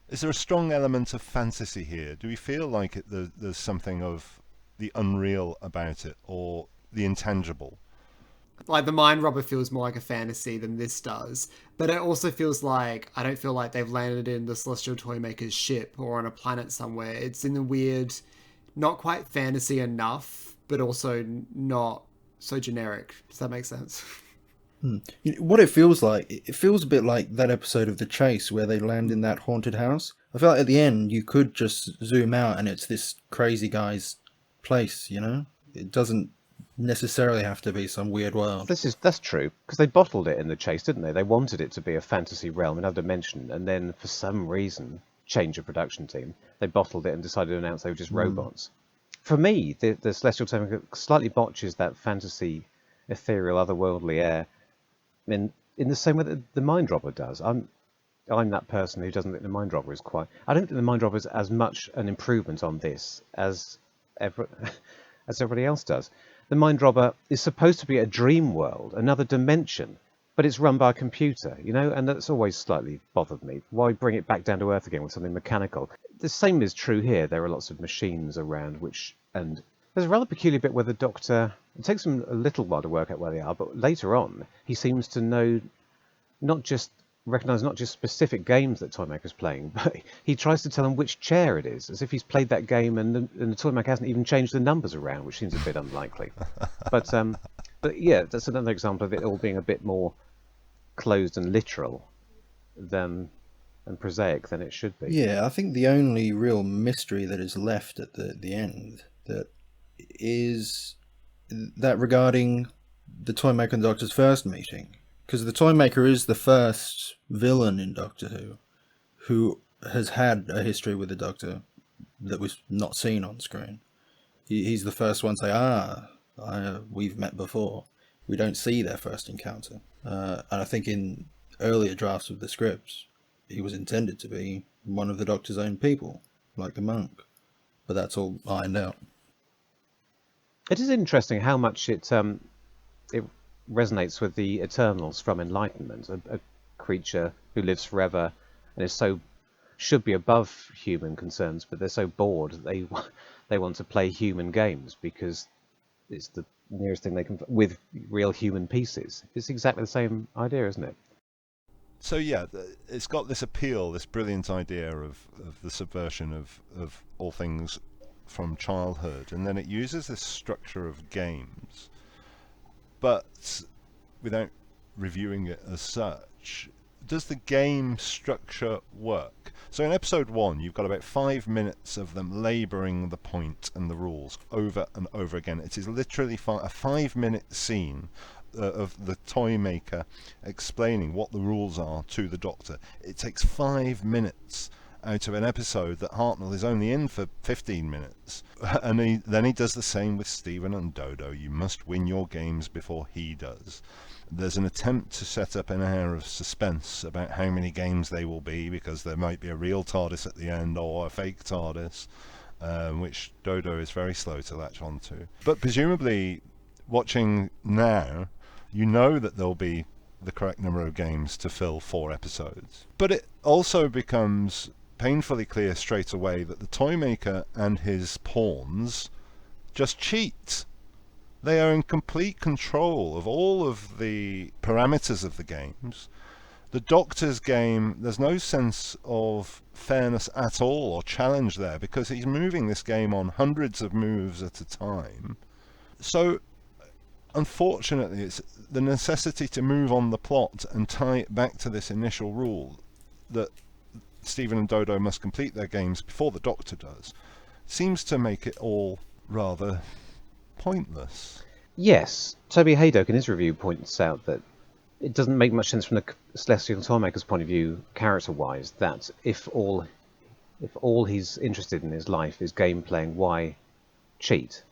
Is there a strong element of fantasy here? Do we feel like there's something of the unreal about it, or the intangible? Like, the Mind Robber feels more like a fantasy than this does, but it also feels like, I don't feel like they've landed in the Celestial Toymaker's ship or on a planet somewhere. It's in the weird, not quite fantasy enough, but also not so generic. Does that make sense? What it feels a bit like that episode of The Chase where they land in that haunted house. I feel like at the end you could just zoom out and it's this crazy guy's place, It doesn't necessarily have to be some weird world. That's true, because they bottled it in The Chase, didn't they? They wanted it to be a fantasy realm, another dimension, and then for some reason, change of production team, they bottled it and decided to announce they were just robots. for me, the Celestial Toymaker slightly botches that fantasy, ethereal, otherworldly air in the same way that the Mind Dropper does. I'm that person who doesn't think the Mind Dropper is quite... I don't think the Mind Dropper is as much an improvement on this as everybody else does. The Mind Dropper is supposed to be a dream world, another dimension, but it's run by a computer, you know, and that's always slightly bothered me. Why bring it back down to earth again with something mechanical? The same is true here. There are lots of machines around, and there's a rather peculiar bit where the Doctor... It takes him a little while to work out where they are, but later on, he seems to recognise not just specific games that Toymaker's playing, but he tries to tell him which chair it is, as if he's played that game and the Toymaker hasn't even changed the numbers around, which seems a bit unlikely. But yeah, that's another example of it all being a bit more closed and literal and prosaic than it should be. Yeah, I think the only real mystery that is left at the end that is that regarding the Toymaker and Doctor's first meeting. Because the Toymaker is the first villain in Doctor who has had a history with the Doctor that was not seen on screen. He's the first one to say, we've met before. We don't see their first encounter. And I think in earlier drafts of the scripts, he was intended to be one of the Doctor's own people, like the monk. But that's all ironed out. It is interesting how much it resonates with the Eternals from Enlightenment, a creature who lives forever and should be above human concerns, but they're so bored that they want to play human games because it's the nearest thing they can with real human pieces. It's exactly the same idea, isn't it? So yeah, it's got this appeal, this brilliant idea of the subversion of all things from childhood, and then it uses this structure of games, but without reviewing it as such. Does the game structure work? So in episode 1, you've got about 5 minutes of them labouring the point and the rules over and over again. It is literally a 5-minute scene of the Toymaker explaining what the rules are to the Doctor. It takes 5 minutes out of an episode that Hartnell is only in for 15 minutes. And then he does the same with Stephen and Dodo. You must win your games before he does. There's an attempt to set up an air of suspense about how many games they will be, because there might be a real TARDIS at the end or a fake TARDIS, which Dodo is very slow to latch onto. But presumably, watching now, you know that there'll be the correct number of games to fill 4 episodes. But it also becomes painfully clear straight away that the Toymaker and his pawns just cheat. They are in complete control of all of the parameters of the games. The Doctor's game, there's no sense of fairness at all or challenge there, because he's moving this game on hundreds of moves at a time. So unfortunately, it's the necessity to move on the plot and tie it back to this initial rule that Stephen and Dodo must complete their games before the Doctor does, seems to make it all rather pointless. Yes, Toby Haydock in his review points out that it doesn't make much sense from the Celestial Toymaker's point of view, character-wise, that if all he's interested in his life is game playing, why cheat?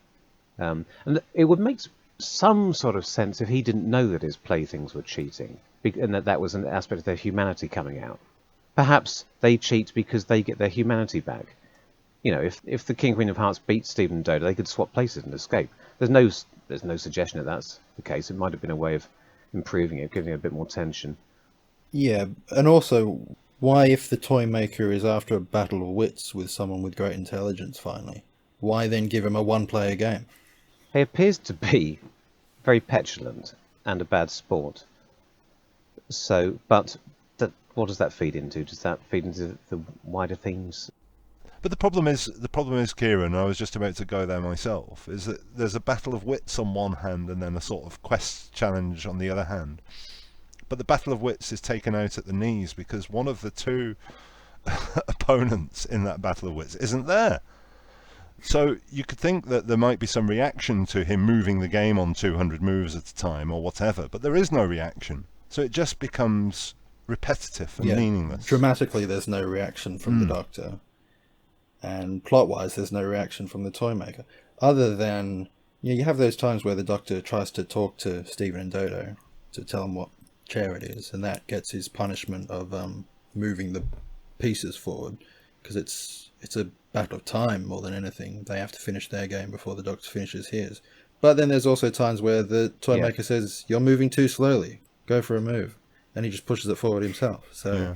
And it would make some sort of sense if he didn't know that his playthings were cheating, and that was an aspect of their humanity coming out. Perhaps they cheat because they get their humanity back. You know, if the King Queen of Hearts beat Stephen and Dodo, they could swap places and escape. There's no suggestion that that's the case. It might have been a way of improving it, giving it a bit more tension. Yeah, and also, why, if the Toymaker is after a battle of wits with someone with great intelligence finally, why then give him a one-player game? He appears to be very petulant and a bad sport. So, but what does that feed into? Does that feed into the wider themes? But the problem is, Kieran, I was just about to go there myself, is that there's a battle of wits on one hand and then a sort of quest challenge on the other hand. But the battle of wits is taken out at the knees because one of the two opponents in that battle of wits isn't there. So you could think that there might be some reaction to him moving the game on 200 moves at a time or whatever, but there is no reaction. So it just becomes repetitive and meaningless. Dramatically, there's no reaction from the Doctor. And plot-wise, there's no reaction from the Toymaker. other than you have those times where the Doctor tries to talk to Stephen and Dodo to tell him what chair it is, and that gets his punishment of moving the pieces forward, because it's a battle of time more than anything. They have to finish their game before the Doctor finishes his. But then there's also times where the Toymaker says, "You're moving too slowly. Go for a move," and he just pushes it forward himself. So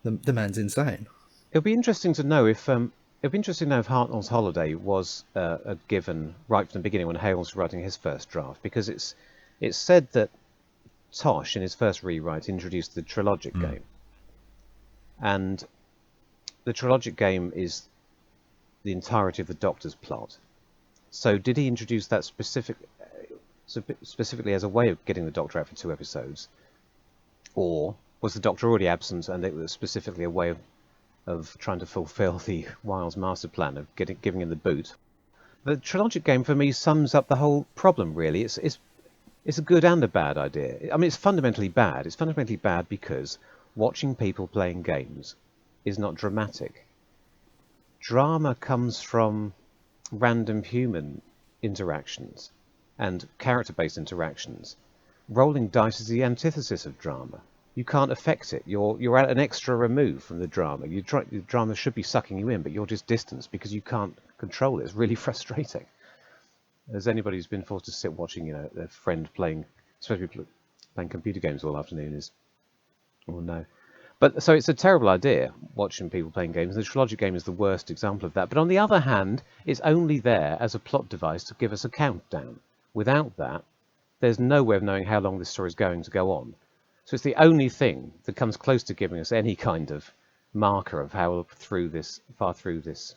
the man's insane. It'll be interesting to know if Hartnell's holiday was a given right from the beginning when Hales was writing his first draft, because it's said that Tosh in his first rewrite introduced the Trilogic game, and the Trilogic game is the entirety of the Doctor's plot. So did he introduce that specifically as a way of getting the Doctor out for 2 episodes, or was the Doctor already absent and it was specifically a way of trying to fulfill the Wiles master plan of giving him the boot? The Trilogic game for me sums up the whole problem, really. It's a good and a bad idea. I mean, it's fundamentally bad. It's fundamentally bad because watching people playing games is not dramatic. Drama comes from random human interactions and character-based interactions. Rolling dice is the antithesis of drama. You can't affect it. You're at an extra remove from the drama. The drama should be sucking you in, but you're just distanced because you can't control it. It's really frustrating. As anybody who's been forced to sit watching, their friend playing, especially playing computer games all afternoon will know. But so it's a terrible idea watching people playing games. The Trilogic game is the worst example of that. But on the other hand, it's only there as a plot device to give us a countdown. Without that, there's no way of knowing how long this story is going to go on. So it's the only thing that comes close to giving us any kind of marker of how far through this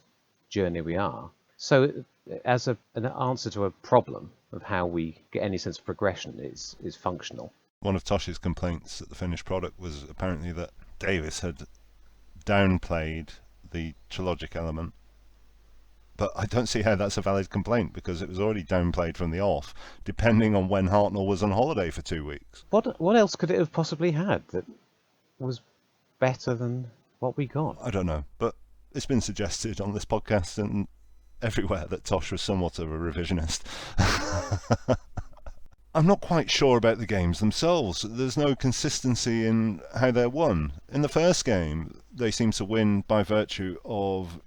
journey we are. So as an answer to a problem of how we get any sense of progression is functional. One of Tosh's complaints at the finished product was apparently that Davis had downplayed the Trilogic element. But I don't see how that's a valid complaint, because it was already downplayed from the off, depending on when Hartnell was on holiday for 2 weeks. What else could it have possibly had that was better than what we got? I don't know, but it's been suggested on this podcast and everywhere that Tosh was somewhat of a revisionist. I'm not quite sure about the games themselves. There's no consistency in how they're won. In the first game, they seem to win by virtue of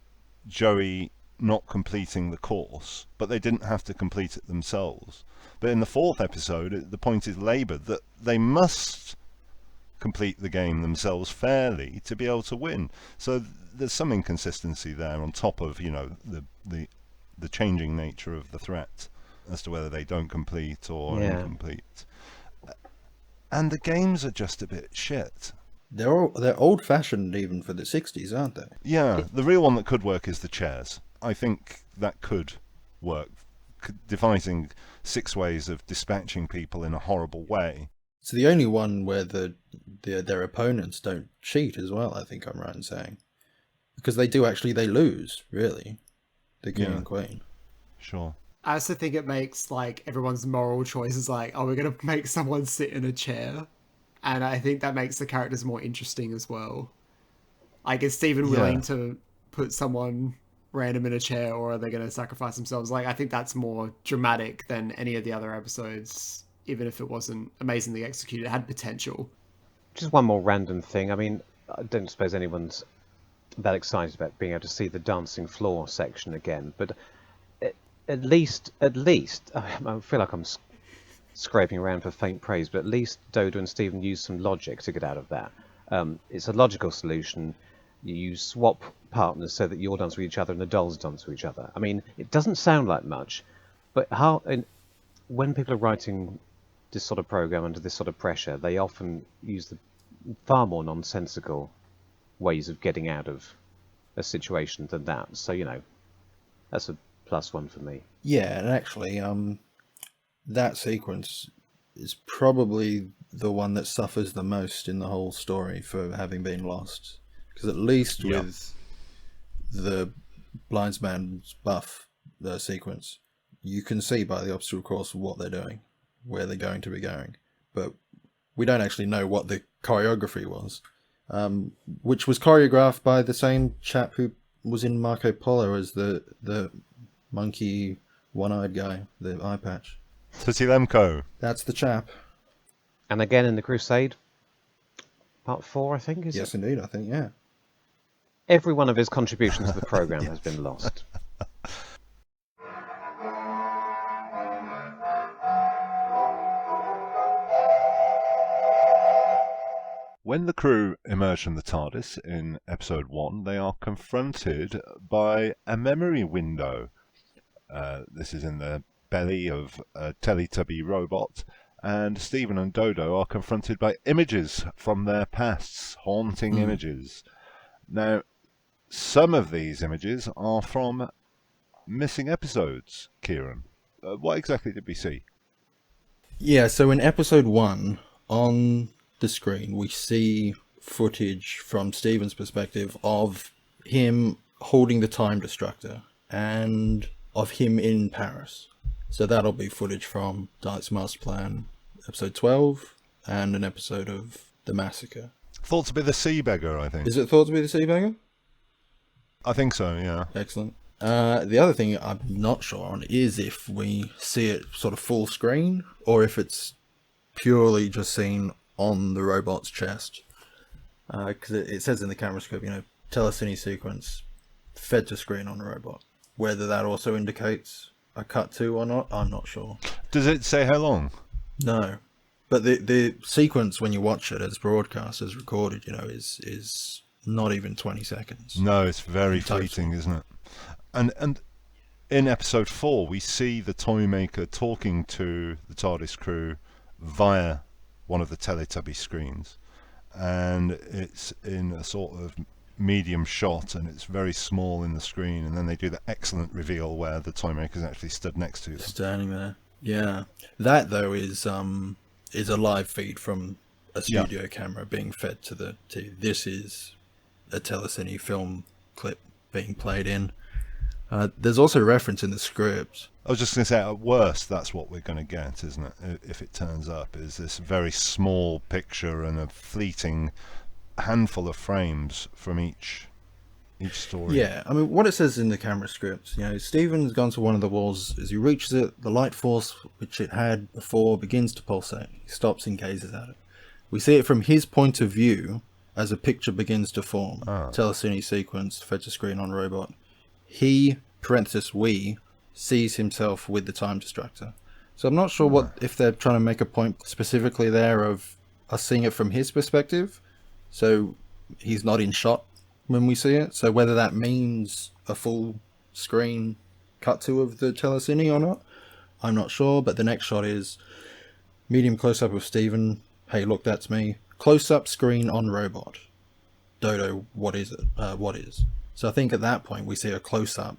Joey not completing the course, but they didn't have to complete it themselves. But in the 4th episode, the point is laboured that they must complete the game themselves fairly to be able to win. So there's some inconsistency there on top of, the changing nature of the threat as to whether they don't complete or incomplete. And the games are just a bit shit. They're old-fashioned even for the 60s, aren't they? Yeah, the real one that could work is the chairs. I think that could work. Devising 6 ways of dispatching people in a horrible way. It's the only one where their opponents don't cheat as well, I think I'm right in saying. Because they lose, really. The king and queen. Sure. I also think it makes everyone's moral choices we're going to make someone sit in a chair. And I think that makes the characters more interesting as well. Is Stephen willing to put someone random in a chair, or are they going to sacrifice themselves? I think that's more dramatic than any of the other episodes, even if it wasn't amazingly executed. It had potential. Just one more random thing. I mean, I don't suppose anyone's that excited about being able to see the dancing floor section again, but at least, I feel like I'm scraping around for faint praise, but at least Dodo and Stephen used some logic to get out of that. It's a logical solution. You swap partners so that you're dance with each other and the dolls dance with each other. I mean, it doesn't sound like much, but when people are writing this sort of program under this sort of pressure, they often use the far more nonsensical ways of getting out of a situation than that. So, that's a +1 for me. Yeah, and actually, that sequence is probably the one that suffers the most in the whole story for having been lost. Because at least with the Blindsman's buff sequence, you can see by the obstacle course what they're doing, where they're going to be going. But we don't actually know what the choreography was, which was choreographed by the same chap who was in Marco Polo as the monkey, one-eyed guy, the eye patch. Lemko. That's the chap. And again in the Crusade, part 4, I think, is Yes, it? indeed, I think, yeah. Every one of his contributions to the programme has been lost. When the crew emerge from the TARDIS in episode 1, they are confronted by a memory window. This is in the belly of a Teletubby robot, and Stephen and Dodo are confronted by images from their pasts, haunting images. Now, some of these images are from missing episodes, Kieran. What exactly did we see? Yeah, so in episode 1, on the screen, we see footage from Stephen's perspective of him holding the time destructor and of him in Paris. So that'll be footage from Dalek's Master Plan episode 12 and an episode of The Massacre. Thought to be the Sea Beggar, I think. Is it thought to be the Sea Beggar? I think so, yeah. Excellent. The other thing I'm not sure on is if we see it sort of full screen or if it's purely just seen on the robot's chest. Because it says in the camera scope, telecine sequence fed to screen on the robot. Whether that also indicates a cut to or not, I'm not sure. Does it say how long? No. But the sequence, when you watch it as broadcast, as recorded, is not even 20 seconds. No, it's very fleeting, isn't it? And in episode 4, we see the Toymaker talking to the TARDIS crew via one of the Teletubby screens, and it's in a sort of medium shot, and it's very small in the screen, and then they do the excellent reveal where the Toymaker's actually stood next to them. Standing there. Yeah. That, though, is a live feed from a studio camera being fed to the TV. This is a telecine film clip being played in. There's also reference in the script. I was just going to say, at worst, that's what we're going to get, isn't it? If it turns up, is this very small picture and a fleeting handful of frames from each story. Yeah, I mean, what it says in the camera script, Stephen's gone to one of the walls. As he reaches it, the light force which it had before begins to pulsate. He stops and gazes at it. We see it from his point of view as a picture begins to form. Telecine sequence, fed to screen on robot. He, parenthesis we, sees himself with the time destructor. So I'm not sure if they're trying to make a point specifically there of us seeing it from his perspective. So he's not in shot when we see it. So whether that means a full screen cut to of the telecine or not, I'm not sure. But the next shot is medium close up of Stephen. Hey, look, that's me. Close up screen on robot. Dodo, what is it? What is? So I think at that point we see a close up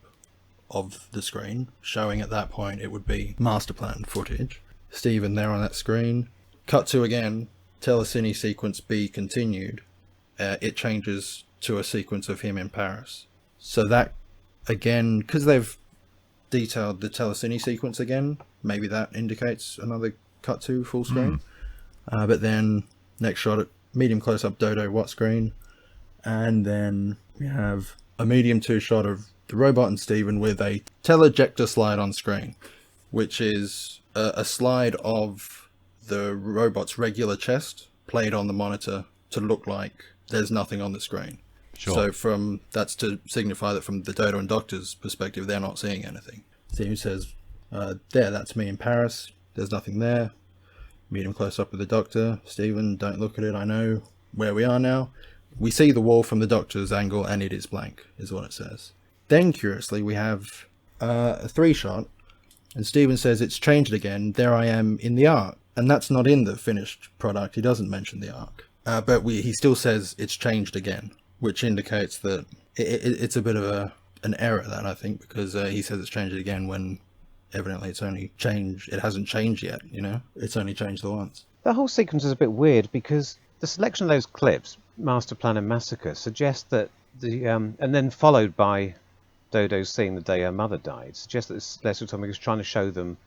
of the screen, showing at that point it would be master plan footage. Stephen there on that screen. Cut to again, telecine sequence B continued. It changes to a sequence of him in Paris. So that, again, because they've detailed the telecine sequence again, maybe that indicates another cut to full screen. But then, next shot at medium close-up Dodo what screen, and then we have a medium 2 shot of the robot and Stephen with a telejector slide on screen, which is a slide of the robot's regular chest played on the monitor to look like there's nothing on the screen. Sure. So that's to signify that from the Dodo and Doctor's perspective, they're not seeing anything. Stephen says, that's me in Paris. There's nothing there. Medium close up with the Doctor. Stephen, don't look at it. I know where we are now. We see the wall from the Doctor's angle, and it is blank, is what it says. Then, curiously, we have a 3 shot, and Stephen says it's changed again. There I am in the arc, and that's not in the finished product. He doesn't mention the arc, but he still says it's changed again, which indicates that it's a bit of an error. That I think because he says it's changed again when evidently it's only changed. It hasn't changed yet. It's only changed the once. The whole sequence is a bit weird because the selection of those clips, Master Plan and Massacre, suggest that and then followed by Dodo seeing the day her mother died, suggests that Celestial Toymaker is trying to show them,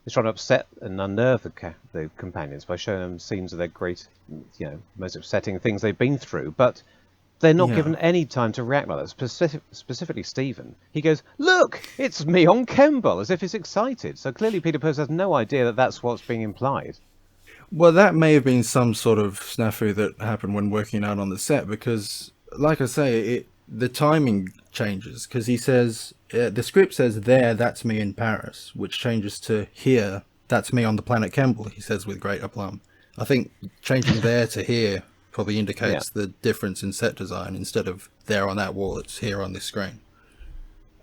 is trying to upset and unnerve the companions by showing them scenes of their great, most upsetting things they've been through. But They're not given any time to react like that. Specifically Stephen. He goes, "Look, it's me on Kemble," as if he's excited. So clearly Peter Purse has no idea that that's what's being implied. Well, that may have been some sort of snafu that happened when working out on the set, because, like I say, the timing changes, because he says, the script says there, that's me in Paris, which changes to here, that's me on the planet Kemble, he says with great aplomb. I think changing there to here probably indicates the difference in set design. Instead of there on that wall, it's here on this screen.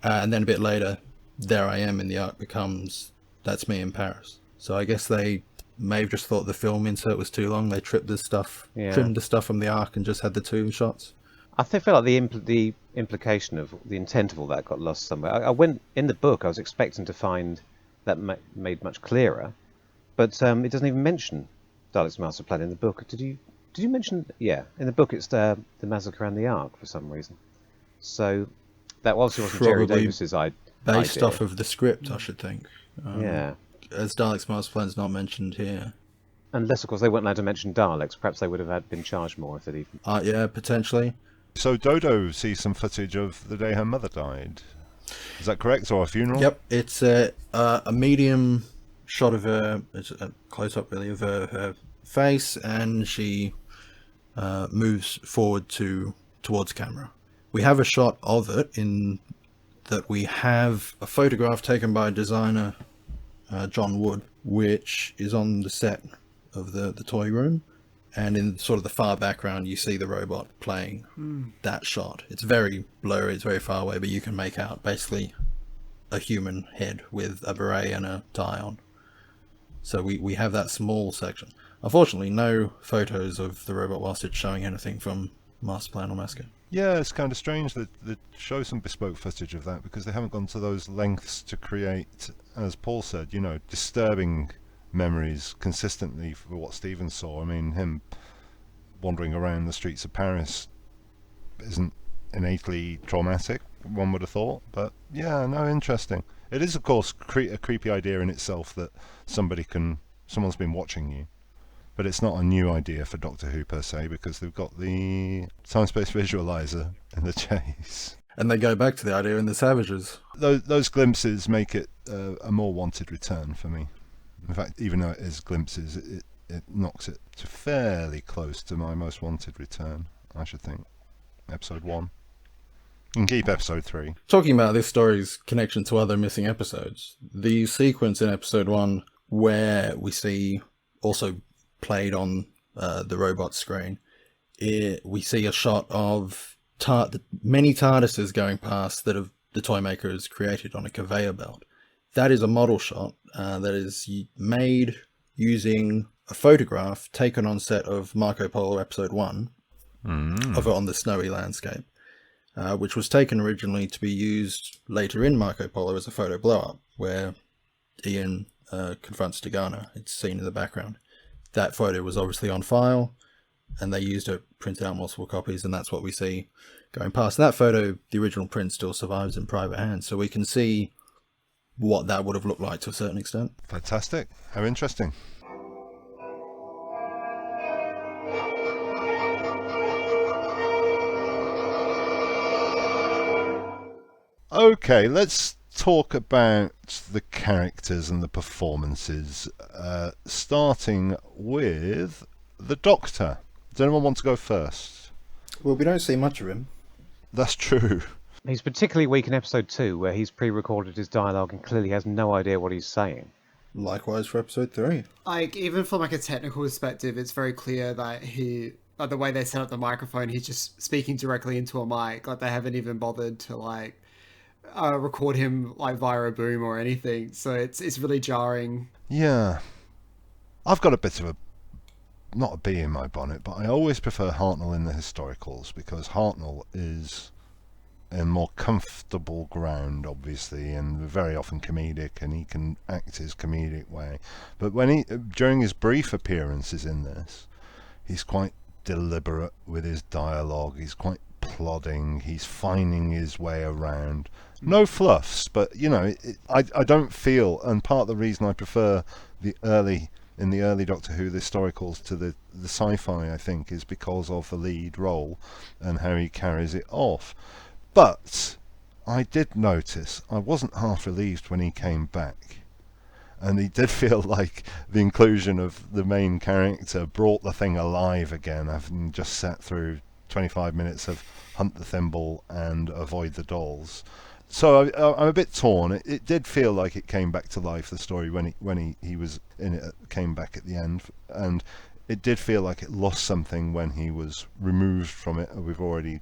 And then a bit later, there I am in the arc becomes, that's me in Paris. So I guess they may have just thought the film insert was too long. They trimmed the stuff from the arc and just had the 2 shots. I feel like the implication of the intent of all that got lost somewhere. I went in the book. I was expecting to find that made much clearer, but it doesn't even mention Dalek's master plan in the book. Did you mention? Yeah, in the book it's the massacre and the Ark for some reason. So that obviously wasn't Jerry Davis's idea. Based off of the script, I should think. Yeah. As Dalek's master plan is not mentioned here. Unless, of course, they weren't allowed to mention Daleks. Perhaps they would have been charged more if they'd even... yeah, potentially. So Dodo sees some footage of the day her mother died. Is that correct, or a funeral? Yep, it's a medium shot of her, it's a close-up really of her face, and she moves forward towards camera. We have a shot of it in that we have a photograph taken by designer John Wood, which is on the set of the toy room, and in sort of the far background you see the robot playing that shot. It's very blurry, it's very far away, but you can make out basically a human head with a beret and a tie on. So we have that small section. Unfortunately, no photos of the robot whilst it's showing anything from Master Plan or Massacre. Yeah, it's kind of strange that they show some bespoke footage of that, because they haven't gone to those lengths to create, as Paul said, disturbing memories consistently for what Stephen saw. I mean, him wandering around the streets of Paris isn't innately traumatic, one would have thought, but yeah, no, interesting. It is, of course, a creepy idea in itself that someone's been watching you. But it's not a new idea for Doctor Who per se, because they've got the time-space visualizer in the chase. And they go back to the idea in the Savages. Those glimpses make it a more wanted return for me. In fact, even though it is glimpses, it knocks it to fairly close to my most wanted return, I should think. Episode 1. You can keep episode 3. Talking about this story's connection to other missing episodes, the sequence in episode 1 where we see also played on the robot screen, we see a shot of many TARDISes going past that the Toymaker has created on a conveyor belt. That is a model shot that is made using a photograph taken on set of Marco Polo episode 1 of it on the snowy landscape, which was taken originally to be used later in Marco Polo as a photo blow-up, where Ian confronts Dagana. It's seen in the background. That photo was obviously on file, and they used it, printed out multiple copies, and that's what we see going past. That photo, the original print, still survives in private hands, so we can see what that would have looked like to a certain extent. Fantastic. How interesting. Okay, let's talk about the characters and the performances, starting with the Doctor. Does anyone want to go first? Well, we don't see much of him. That's true. He's particularly weak in episode 2, where he's pre-recorded his dialogue and clearly has no idea what he's saying. Likewise for episode 3. Even from a technical perspective, it's very clear that the way they set up the microphone, he's just speaking directly into a mic. Like, they haven't even bothered to record him via a boom or anything. So it's really jarring. Yeah, I've got a bit of not a bee in my bonnet, but I always prefer Hartnell in the historicals, because Hartnell is in more comfortable ground, obviously, and very often comedic, and he can act his comedic way. But during his brief appearances in this, he's quite deliberate with his dialogue. He's quite plodding. He's finding his way around. No fluffs, but I don't feel, and part of the reason I prefer the early in the early Doctor Who, the historicals to the sci-fi, I think, is because of the lead role and how he carries it off. But I did notice I wasn't half relieved when he came back. And he did feel like the inclusion of the main character brought the thing alive again, having just sat through 25 minutes of Hunt the Thimble and Avoid the Dolls. So I'm a bit torn. It did feel like it came back to life, the story, when he was in it, came back at the end. And it did feel like it lost something when he was removed from it, as we've already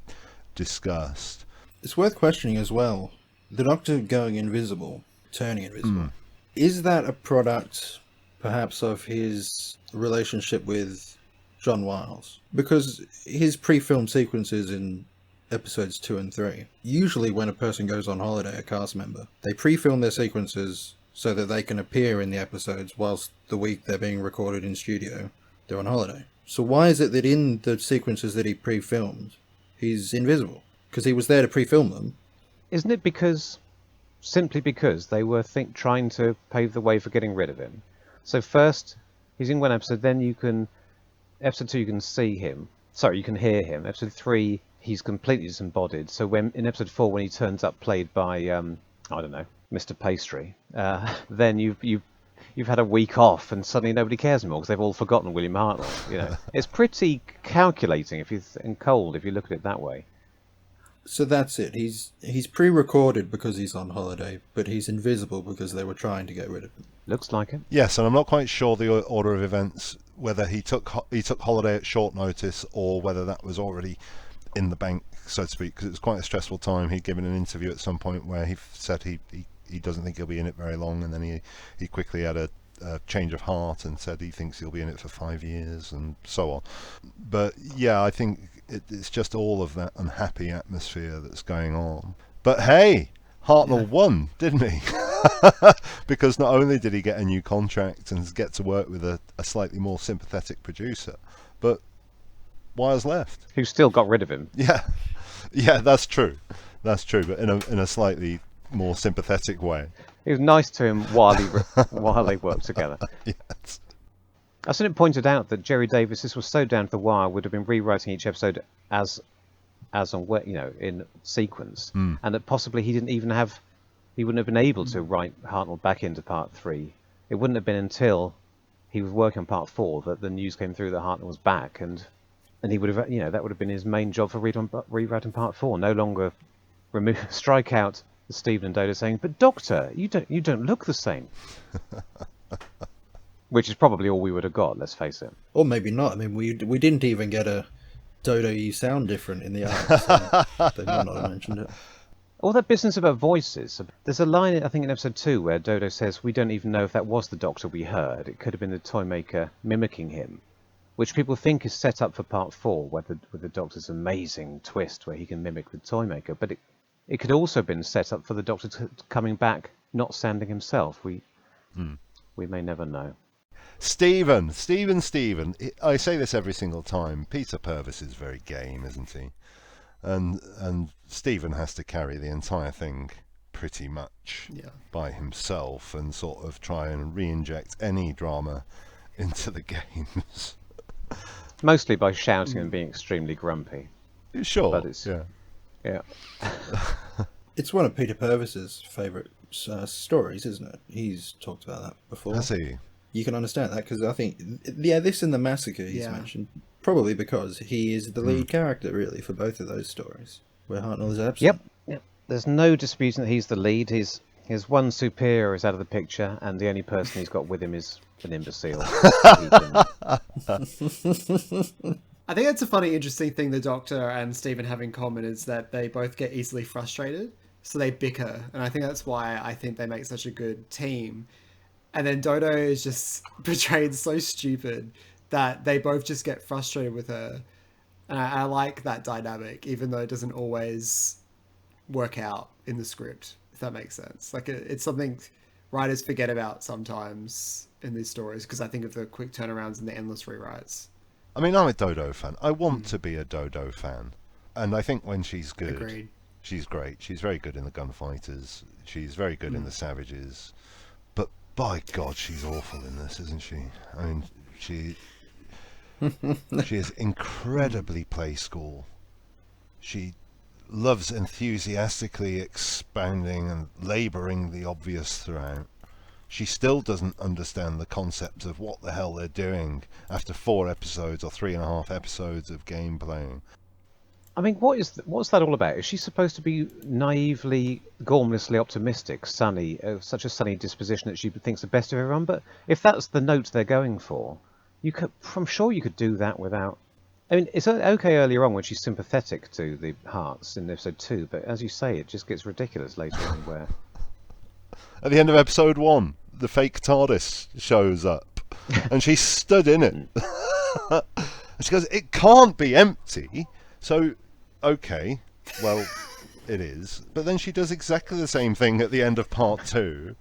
discussed. It's worth questioning as well. The Doctor going invisible, turning invisible. Is that a product, perhaps, of his relationship with John Wiles? Because his pre-filmed sequences in episodes 2 and 3, usually when a person goes on holiday, a cast member, they pre-film their sequences so that they can appear in the episodes whilst the week they're being recorded in studio, they're on holiday. So why is it that in the sequences that he pre-filmed, he's invisible? Because he was there to pre-film them. Isn't it simply because they were trying to pave the way for getting rid of him? So first, he's in one episode, then episode 2 you can see him. Sorry, you can hear him. Episode 3, he's completely disembodied. So when in episode 4, when he turns up, played by I don't know, Mr. Pastry, then you've had a week off, and suddenly nobody cares anymore because they've all forgotten William Hartnell. You know, it's pretty calculating and cold if you look at it that way. So that's it. He's pre-recorded because he's on holiday, but he's invisible because they were trying to get rid of him. Looks like it. Yes, and I'm not quite sure the order of events, whether he took holiday at short notice or whether that was already in the bank, so to speak, because it was quite a stressful time. He'd given an interview at some point where he said he doesn't think he'll be in it very long, and then he quickly had a change of heart and said he thinks he'll be in it for 5 years and so on. But yeah, I think it's just all of that unhappy atmosphere that's going on. But hey, Hartnell won, didn't he? Because not only did he get a new contract and get to work with a slightly more sympathetic producer, but Wiles left. Who still got rid of him. Yeah, that's true, but in a slightly more sympathetic way. He was nice to him while they worked together. Yes. I've seen it pointed out that Jerry Davis, this was so down to the wire, would have been rewriting each episode as on, you know, in sequence, and that possibly he wouldn't have been able to write Hartnell back into part 3. It wouldn't have been until he was working on part 4 that the news came through that Hartnell was back, and he would have, you know, that would have been his main job for rewriting part 4. No longer strike out Stephen and Dodo saying, "But Doctor, you don't look the same." Which is probably all we would have got, let's face it. Or maybe not. I mean, we didn't even get a Dodo, you sound different in the art, so they might not have mentioned it. All that business about voices. There's a line, I think, in episode 2 where Dodo says, "We don't even know if that was the Doctor we heard. It could have been the Toymaker mimicking him," which people think is set up for part 4, with the Doctor's amazing twist where he can mimic the Toymaker. But it could also have been set up for the Doctor coming back, not sounding himself. We may never know. Stephen. I say this every single time. Peter Purves is very game, isn't he? And Stephen has to carry the entire thing pretty much by himself and sort of try and re-inject any drama into the games. Mostly by shouting and being extremely grumpy. Sure. But it's, yeah. It's one of Peter Purves's favourite stories, isn't it? He's talked about that before. Has he? You can understand that because I think, this and the Massacre he's mentioned, probably because he is the lead character, really, for both of those stories, where Hartnell is absent. Yep. There's no disputing that he's the lead. His one superior is out of the picture, and the only person he's got with him is an imbecile. I think that's a funny, interesting thing the Doctor and Stephen have in common is that they both get easily frustrated, so they bicker, and I think that's why I think they make such a good team. And then Dodo is just portrayed so stupid that they both just get frustrated with her. And I like that dynamic, even though it doesn't always work out in the script, if that makes sense. Like, it's something writers forget about sometimes in these stories, because I think of the quick turnarounds and the endless rewrites. I mean, I'm a Dodo fan. I want to be a Dodo fan. And I think when she's good, Agreed. She's great. She's very good in the Gunfighters. She's very good in the Savages. But by God, she's awful in this, isn't she? I mean, she is incredibly play school. She loves enthusiastically expounding and labouring the obvious throughout. She still doesn't understand the concept of what the hell they're doing after 4 episodes or 3.5 episodes of game playing. I mean, what's that all about? Is she supposed to be naively, gormlessly optimistic, sunny, such a sunny disposition that she thinks the best of everyone? But if that's the note they're going for, I'm sure you could do that without... I mean, it's okay earlier on when she's sympathetic to the Hearts in episode 2, but as you say, it just gets ridiculous later on where... At the end of episode 1, the fake TARDIS shows up, and she's stood in it. And she goes, it can't be empty. So, okay, well, it is. But then she does exactly the same thing at the end of part 2.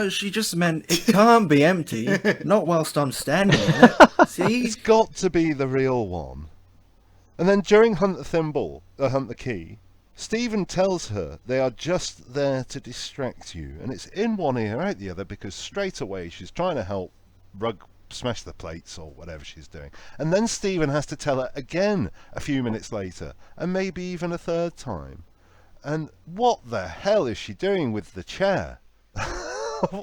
She just meant it can't be empty, not whilst I'm standing in it. See? It's got to be the real one. And then during Hunt the Thimble, Hunt the Key, Stephen tells her they are just there to distract you. And it's in one ear, out the other, because straight away she's trying to help Rug smash the plates or whatever she's doing. And then Stephen has to tell her again a few minutes later, and maybe even a third time. And what the hell is she doing with the chair?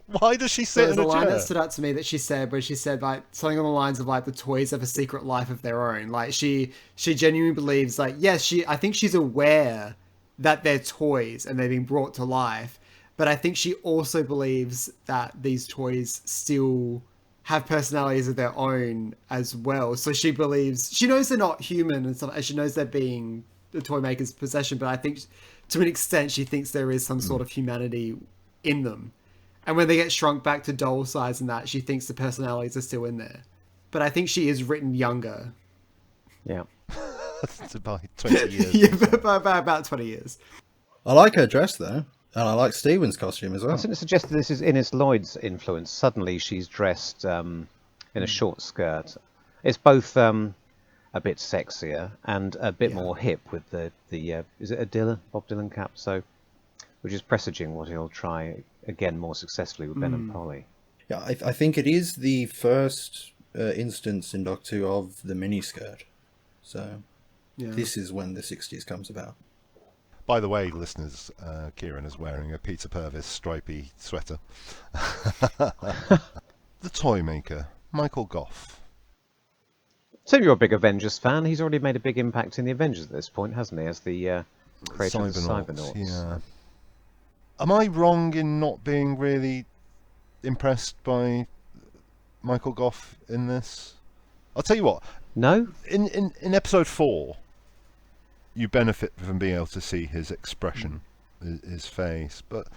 Why does she sit in a chair? There's a line that stood out to me that she said, where she said like something on the lines of like the toys have a secret life of their own. Like she genuinely believes like, yes, I think she's aware that they're toys and they're being brought to life, but I think she also believes that these toys still have personalities of their own as well. So she knows they're not human and stuff, and she knows they're being the Toymaker's possession, but I think to an extent she thinks there is some sort of humanity in them. And when they get shrunk back to doll size and that, she thinks the personalities are still in there. But I think she is written younger. Yeah. By 20 years. Yeah, by about 20 years. I like her dress, though. And I like Stephen's costume as well. I think it suggests this is Ines Lloyd's influence. Suddenly she's dressed in a short skirt. It's both a bit sexier and a bit more hip with the is it a Bob Dylan cap? So, which is presaging what he'll try again more successfully with Ben and Polly. Yeah, I think it is the first instance in Doc 2 of the miniskirt. So this is when the 60s comes about. By the way, listeners, Kieran is wearing a Peter Purvis stripy sweater. The Toymaker, Michael Gough. So you're a big Avengers fan. He's already made a big impact in the Avengers at this point, hasn't he, as the creator of the Cybernauts? Yeah. Am I wrong in not being really impressed by Michael Gough in this? I'll tell you what. No? In episode 4, you benefit from being able to see his expression, his face, but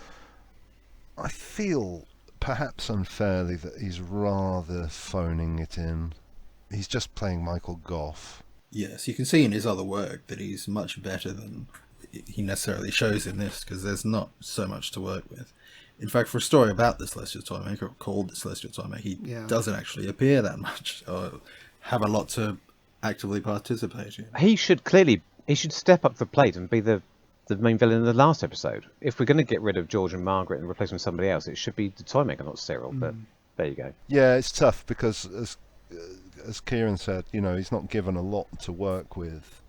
I feel perhaps unfairly that he's rather phoning it in. He's just playing Michael Gough. Yes, you can see in his other work that he's much better than he necessarily shows in this, because there's not so much to work with. In fact, for a story about the Celestial Toymaker, called the Celestial Toymaker, he doesn't actually appear that much, or have a lot to actively participate in. He should step up the plate and be the main villain in the last episode. If we're going to get rid of George and Margaret and replace them with somebody else, it should be the Toymaker, not Cyril, but there you go. Yeah, it's tough, because as Kieran said, he's not given a lot to work with.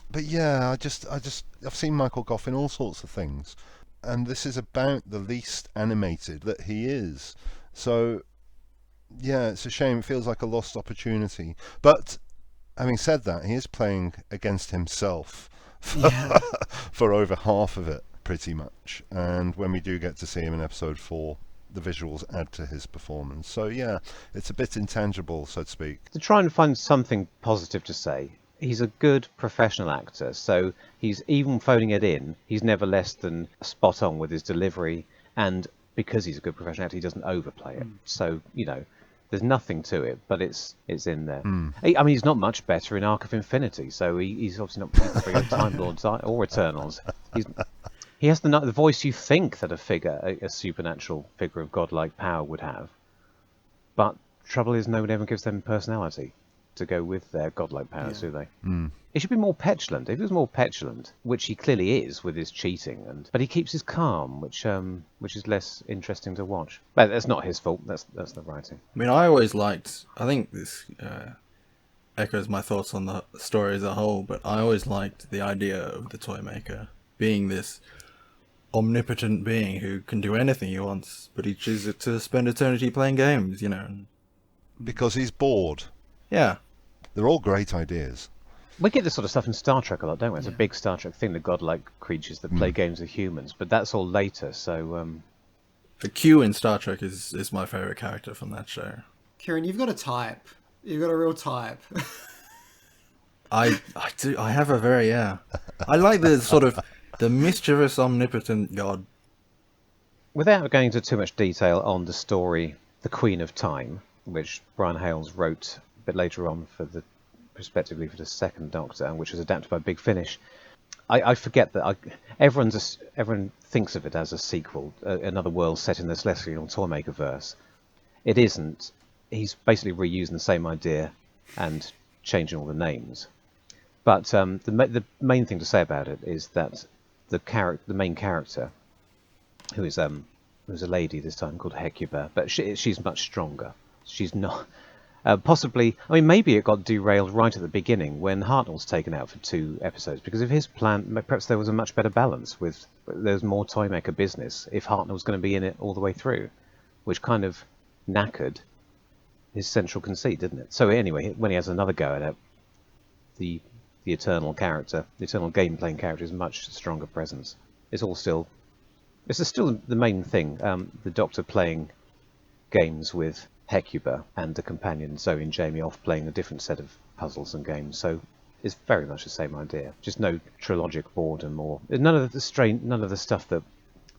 But yeah, I've seen Michael Gough in all sorts of things, and this is about the least animated that he is. So yeah, it's a shame. It feels like a lost opportunity. But having said that, he is playing against himself for over half of it, pretty much. And when we do get to see him in episode 4, the visuals add to his performance. So yeah, it's a bit intangible, so to speak. To try and find something positive to say, he's a good professional actor, so he's even phoning it in. He's never less than spot on with his delivery, and because he's a good professional actor, he doesn't overplay it. So, there's nothing to it, but it's in there. I mean, he's not much better in Arc of Infinity, so he's obviously not very good Time Lords or Eternals. He has the voice you think that a supernatural figure of godlike power would have, but trouble is no one ever gives them personality. to go with their godlike powers, do they? Mm. He should be more petulant. If he was more petulant, which he clearly is with his cheating, but he keeps his calm, which is less interesting to watch. But that's not his fault. That's the writing. I mean, I think this echoes my thoughts on the story as a whole, but I always liked the idea of the Toymaker being this omnipotent being who can do anything he wants, but he chooses to spend eternity playing games, Because he's bored. Yeah. They're all great ideas. We get this sort of stuff in Star Trek a lot, don't we? It's a big Star Trek thing, the godlike creatures that play games with humans, but that's all later, so... The Q in Star Trek is my favourite character from that show. Kieran, you've got a type. You've got a real type. I do. I have a very, I like the sort of the mischievous, omnipotent god. Without going into too much detail on the story, The Queen of Time, which Brian Hales wrote a bit later on prospectively for the Second Doctor, which was adapted by Big Finish. I forget that everyone thinks of it as a sequel, another world set in the Celestial Toymaker verse. It isn't. He's basically reusing the same idea and changing all the names. But the main thing to say about it is that the main character, who is a lady this time called Hecuba, but she's much stronger. She's not possibly. I mean, maybe it got derailed right at the beginning when Hartnell's taken out for 2 episodes because of his plan. Perhaps there was a much better balance there's more Toymaker business if Hartnell was going to be in it all the way through, which kind of knackered his central conceit, didn't it? So anyway, when he has another go at it, the eternal game playing character is much stronger presence. It's still the main thing. The Doctor playing games with Hecuba and the companion Zoe and Jamie off playing a different set of puzzles and games. So it's very much the same idea. Just no trilogic boredom or none of the stuff that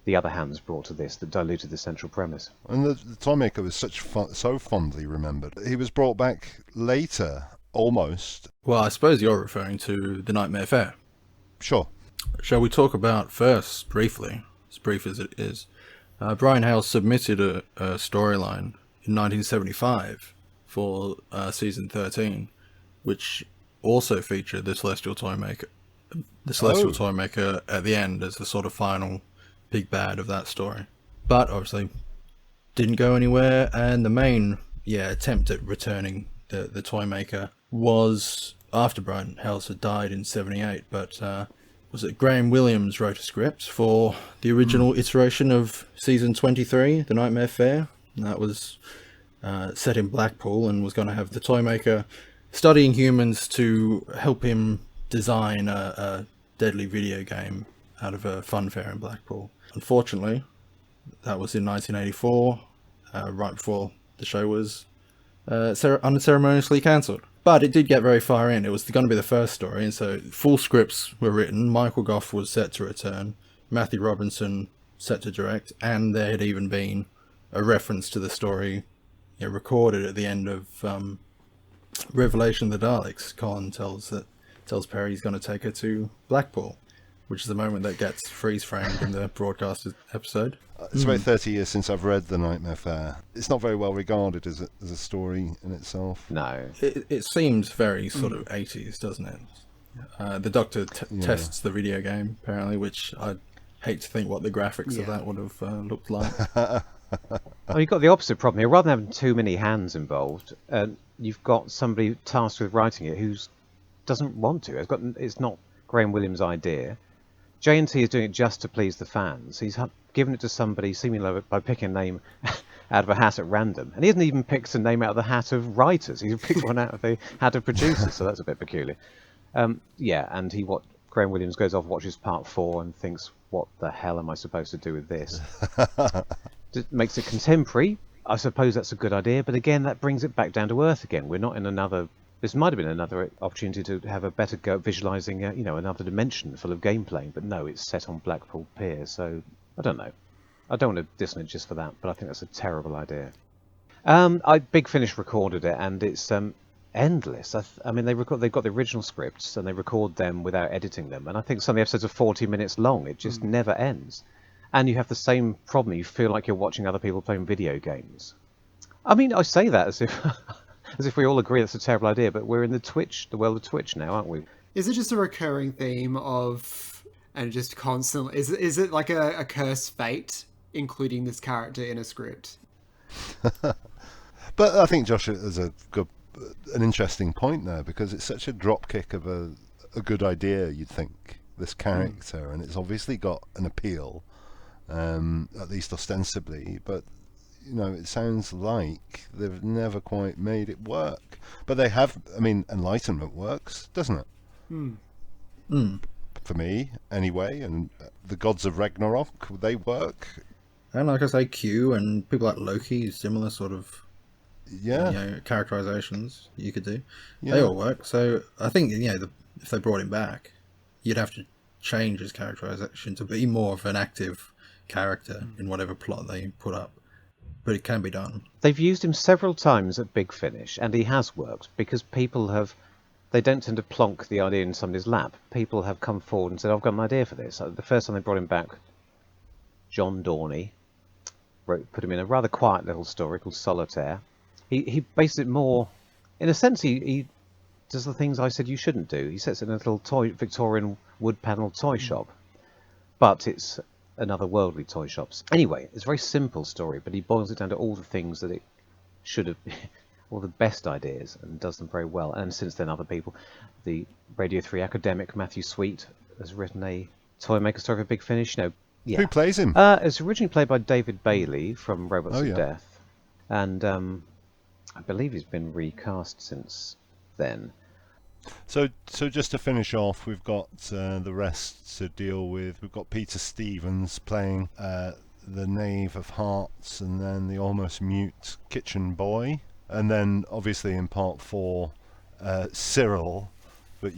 the other hands brought to this that diluted the central premise. And the Toymaker was so fondly remembered. He was brought back later, almost. Well, I suppose you're referring to the Nightmare Fair. Sure. Shall we talk about first, briefly, as brief as it is? Brian Hales submitted a storyline in 1975 for season 13, which also featured the Celestial Toymaker. The Celestial Toymaker at the end as the sort of final big bad of that story. But obviously didn't go anywhere, and the main attempt at returning the Toymaker was after Brian Hales had died in 78, but was it Graham Williams wrote a script for the original iteration of season 23, The Nightmare Fair. And that was set in Blackpool and was going to have the Toymaker studying humans to help him design a deadly video game out of a fun fair in Blackpool. Unfortunately, that was in 1984, right before the show was unceremoniously cancelled. But it did get very far in. It was going to be the first story, and so full scripts were written. Michael Gough was set to return, Matthew Robinson set to direct, and there had even been a reference to the story recorded at the end of Revelation of the Daleks. Colin tells Perry he's going to take her to Blackpool, which is the moment that gets freeze-framed in the broadcasted episode. It's about 30 years since I've read The Nightmare Fair. It's not very well regarded as a story in itself. No. It seems very sort of 80s, doesn't it? The Doctor tests the video game, apparently, which I hate to think what the graphics of that would have looked like. Oh, you've got the opposite problem here. Rather than having too many hands involved, you've got somebody tasked with writing it who doesn't want to. It's not Graham Williams' idea. J&T is doing it just to please the fans. He's given it to somebody seemingly by picking a name out of a hat at random. And he hasn't even picked a name out of the hat of writers. He's picked one out of the hat of producers, so that's a bit peculiar. And Graham Williams goes off, watches part 4 and thinks, what the hell am I supposed to do with this? Makes it contemporary. I suppose that's a good idea, but again, that brings it back down to earth again. We're not in another... This might have been another opportunity to have a better go at visualising, another dimension full of gameplay, but no, it's set on Blackpool Pier, so I don't know. I don't want to diss it just for that, but I think that's a terrible idea. Big Finish recorded it, and it's endless. I mean, they've got the original scripts, and they record them without editing them, and I think some of the episodes are 40 minutes long. It just never ends. And you have the same problem. You feel like you're watching other people playing video games. I mean, I say that as if... As if we all agree that's a terrible idea, but we're in the world of Twitch now, aren't we? Is it just a recurring theme of, and just constantly, is it like a cursed fate, including this character in a script? But I think Josh has an interesting point there, because it's such a dropkick of a good idea, you'd think, this character, and it's obviously got an appeal, at least ostensibly, but it sounds like they've never quite made it work. But they have. I mean, Enlightenment works, doesn't it? For me, anyway, and the Gods of Ragnarok, they work. And like I say, Q and people like Loki, similar sort of characterizations you could do. Yeah. They all work. So I think if they brought him back, you'd have to change his characterization to be more of an active character in whatever plot they put up. But it can be done. They've used him several times at Big Finish, and he has worked, because they don't tend to plonk the idea in somebody's lap. People have come forward and said, I've got an idea for this. The first time they brought him back, John Dorney put him in a rather quiet little story called Solitaire. He based it more, in a sense, he does the things I said you shouldn't do. He sets it in a little Victorian wood panel toy shop, but it's another worldly toy shops. Anyway, it's a very simple story, but he boils it down to all the things that it should have been, all the best ideas, and does them very well. And since then, other people, the Radio 3 academic Matthew Sweet has written a Toymaker story for Big Finish. Who plays him? It's originally played by David Bailey from Robots of Death, and I believe he's been recast since then. So just to finish off, we've got the rest to deal with. We've got Peter Stevens playing the Knave of Hearts, and then the almost mute kitchen boy, and then obviously in part 4, Cyril, but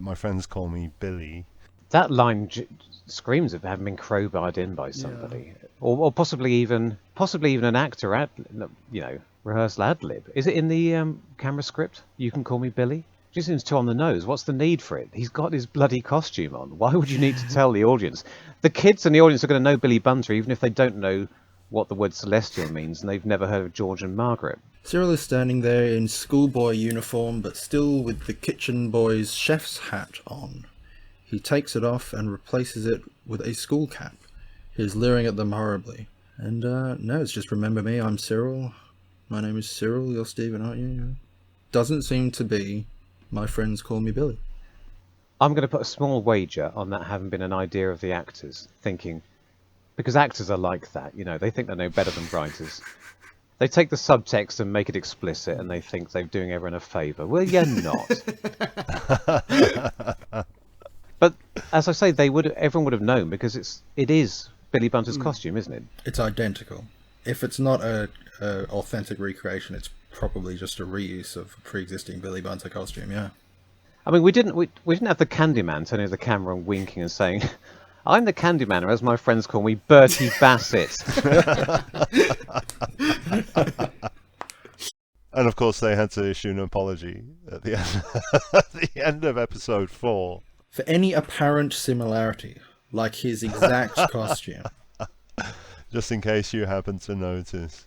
my friends call me Billy. That line screams of having been crowbarred in by somebody, or possibly even an actor rehearsal ad lib. Is it in the camera script? You can call me Billy. Just seems too on the nose. What's the need for it? He's got his bloody costume on. Why would you need to tell the audience? The kids in the audience are going to know Billy Bunter, even if they don't know what the word celestial means, and they've never heard of George and Margaret. Cyril is standing there in schoolboy uniform, but still with the kitchen boy's chef's hat on. He takes it off and replaces it with a school cap. He's leering at them horribly. And no, it's just remember me, I'm Cyril. My name is Cyril, you're Stephen, aren't you? Doesn't seem to be my friends call me Billy. I'm going to put a small wager on that having been an idea of the actors, thinking, because actors are like that, they think they know better than writers. They take the subtext and make it explicit, and they think they're doing everyone a favour. Well, you're not. But as I say, everyone would have known, because it is Billy Bunter's costume, isn't it? It's identical. If it's not a authentic recreation, it's probably just a reuse of a pre-existing Billy Bunter costume. Yeah. I mean, we didn't have the Candyman turning to the camera and winking and saying, "I'm the Candyman," or as my friends call me, Bertie Bassett. And of course, they had to issue an apology at the end of episode 4 for any apparent similarity, like his exact costume. Just in case you happen to notice.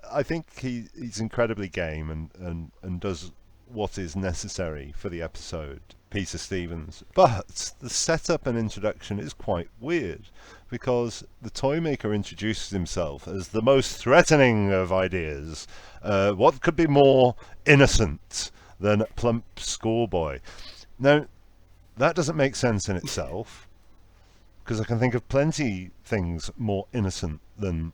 I think he's incredibly game and does what is necessary for the episode, Peter Stevens. But the setup and introduction is quite weird, because the Toymaker introduces himself as the most threatening of ideas. What could be more innocent than a plump schoolboy? Now, that doesn't make sense in itself, because I can think of plenty things more innocent than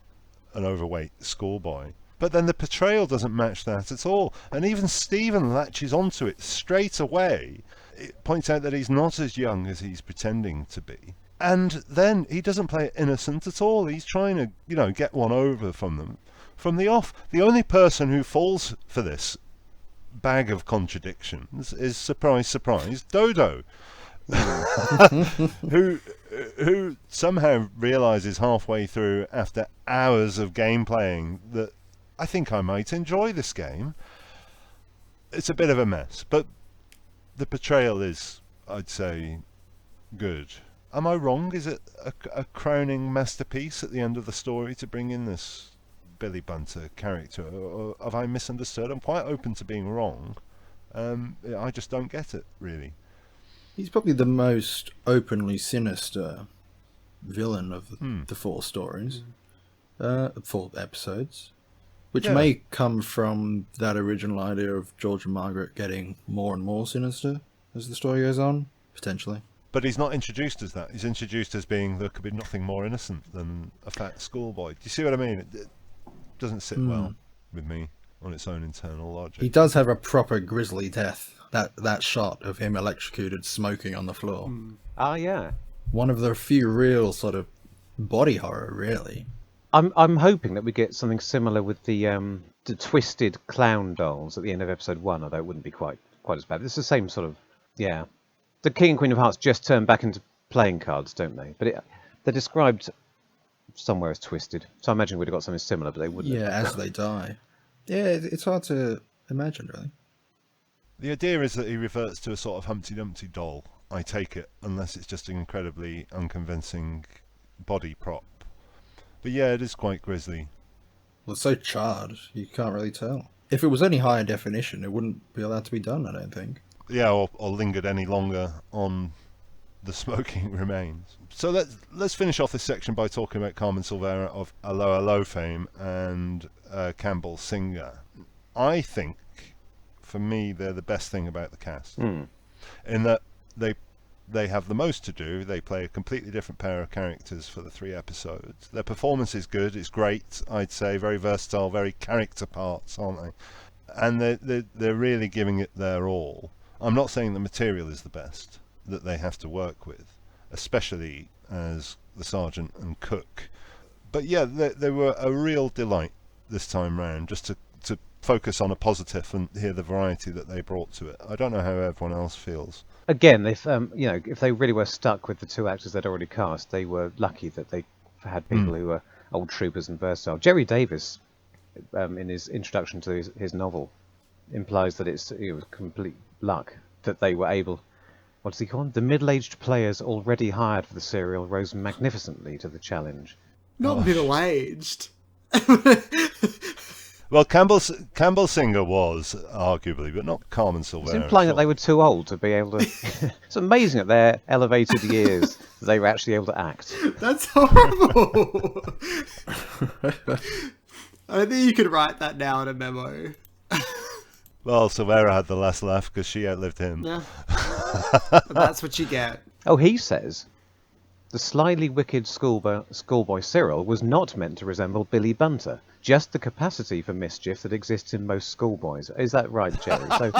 an overweight schoolboy. But then the portrayal doesn't match that at all. And even Stephen latches onto it straight away. It points out that he's not as young as he's pretending to be. And then he doesn't play it innocent at all. He's trying to, get one over from them from the off. The only person who falls for this bag of contradictions is, surprise, surprise, Dodo. who somehow realizes halfway through, after hours of game playing, that I think I might enjoy this game. It's a bit of a mess, but the portrayal is, I'd say, good. Am I wrong? Is it a crowning masterpiece at the end of the story to bring in this Billy Bunter character, or have I misunderstood? I'm quite open to being wrong. I just don't get it, really. He's probably the most openly sinister villain of the 4 stories, 4 episodes, which may come from that original idea of George and Margaret getting more and more sinister as the story goes on, potentially. But he's not introduced as that. He's introduced as being there could be nothing more innocent than a fat schoolboy. Do you see what I mean? It doesn't sit well with me on its own internal logic. He does have a proper grisly death. That shot of him electrocuted, smoking on the floor. Ah, yeah. One of the few real sort of body horror, really. I'm hoping that we get something similar with the twisted clown dolls at the end of episode 1, although it wouldn't be quite as bad. It's the same sort of, yeah. The King and Queen of Hearts just turn back into playing cards, don't they? But they're described somewhere as twisted. So I imagine we'd have got something similar, but they wouldn't. Yeah, as they die. Yeah, it's hard to imagine, really. The idea is that he reverts to a sort of Humpty Dumpty doll, I take it, unless it's just an incredibly unconvincing body prop. But yeah, it is quite grisly. Well, it's so charred, you can't really tell. If it was any higher definition, it wouldn't be allowed to be done, I don't think. Yeah, or lingered any longer on the smoking remains. So let's finish off this section by talking about Carmen Silvera of Allo Allo fame and Campbell Singer. I think, for me, they're the best thing about the cast. In that they have the most to do. They play a completely different pair of characters for the 3 episodes. Their performance is good. It's great, I'd say. Very versatile, very character parts, aren't they? And they're really giving it their all. I'm not saying the material is the best that they have to work with, especially as the sergeant and cook. But yeah, they were a real delight this time round, just to focus on a positive and hear the variety that they brought to it. I don't know how everyone else feels. Again, if they really were stuck with the 2 actors they'd already cast, they were lucky that they had people who were old troopers and versatile. Jerry Davis, in his introduction to his novel, implies that it was complete luck that they were able. What's he called? The middle-aged players already hired for the serial rose magnificently to the challenge. Not middle-aged. Well, Campbell Singer was, arguably, but not Carmen Silvera. It's implying that they were too old to be able to... It's amazing at their elevated years that they were actually able to act. That's horrible. I think you could write that now in a memo. Well, Silvera had the last laugh because she outlived him. Yeah. That's what you get. Oh, he says... The slyly wicked schoolboy Cyril was not meant to resemble Billy Bunter, just the capacity for mischief that exists in most schoolboys. Is that right, Jerry? So,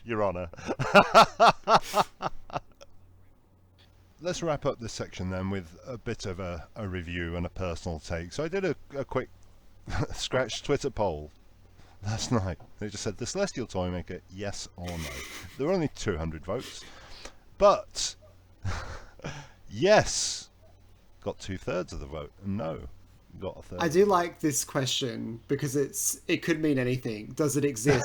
Your Honour. Let's wrap up this section then with a bit of a review and a personal take. So I did a quick scratch Twitter poll last night. They just said, the Celestial Toymaker, yes or no? There were only 200 votes. But... yes, got 2/3 of the vote, and no, got a third. I do like this question because it could mean anything. Does it exist?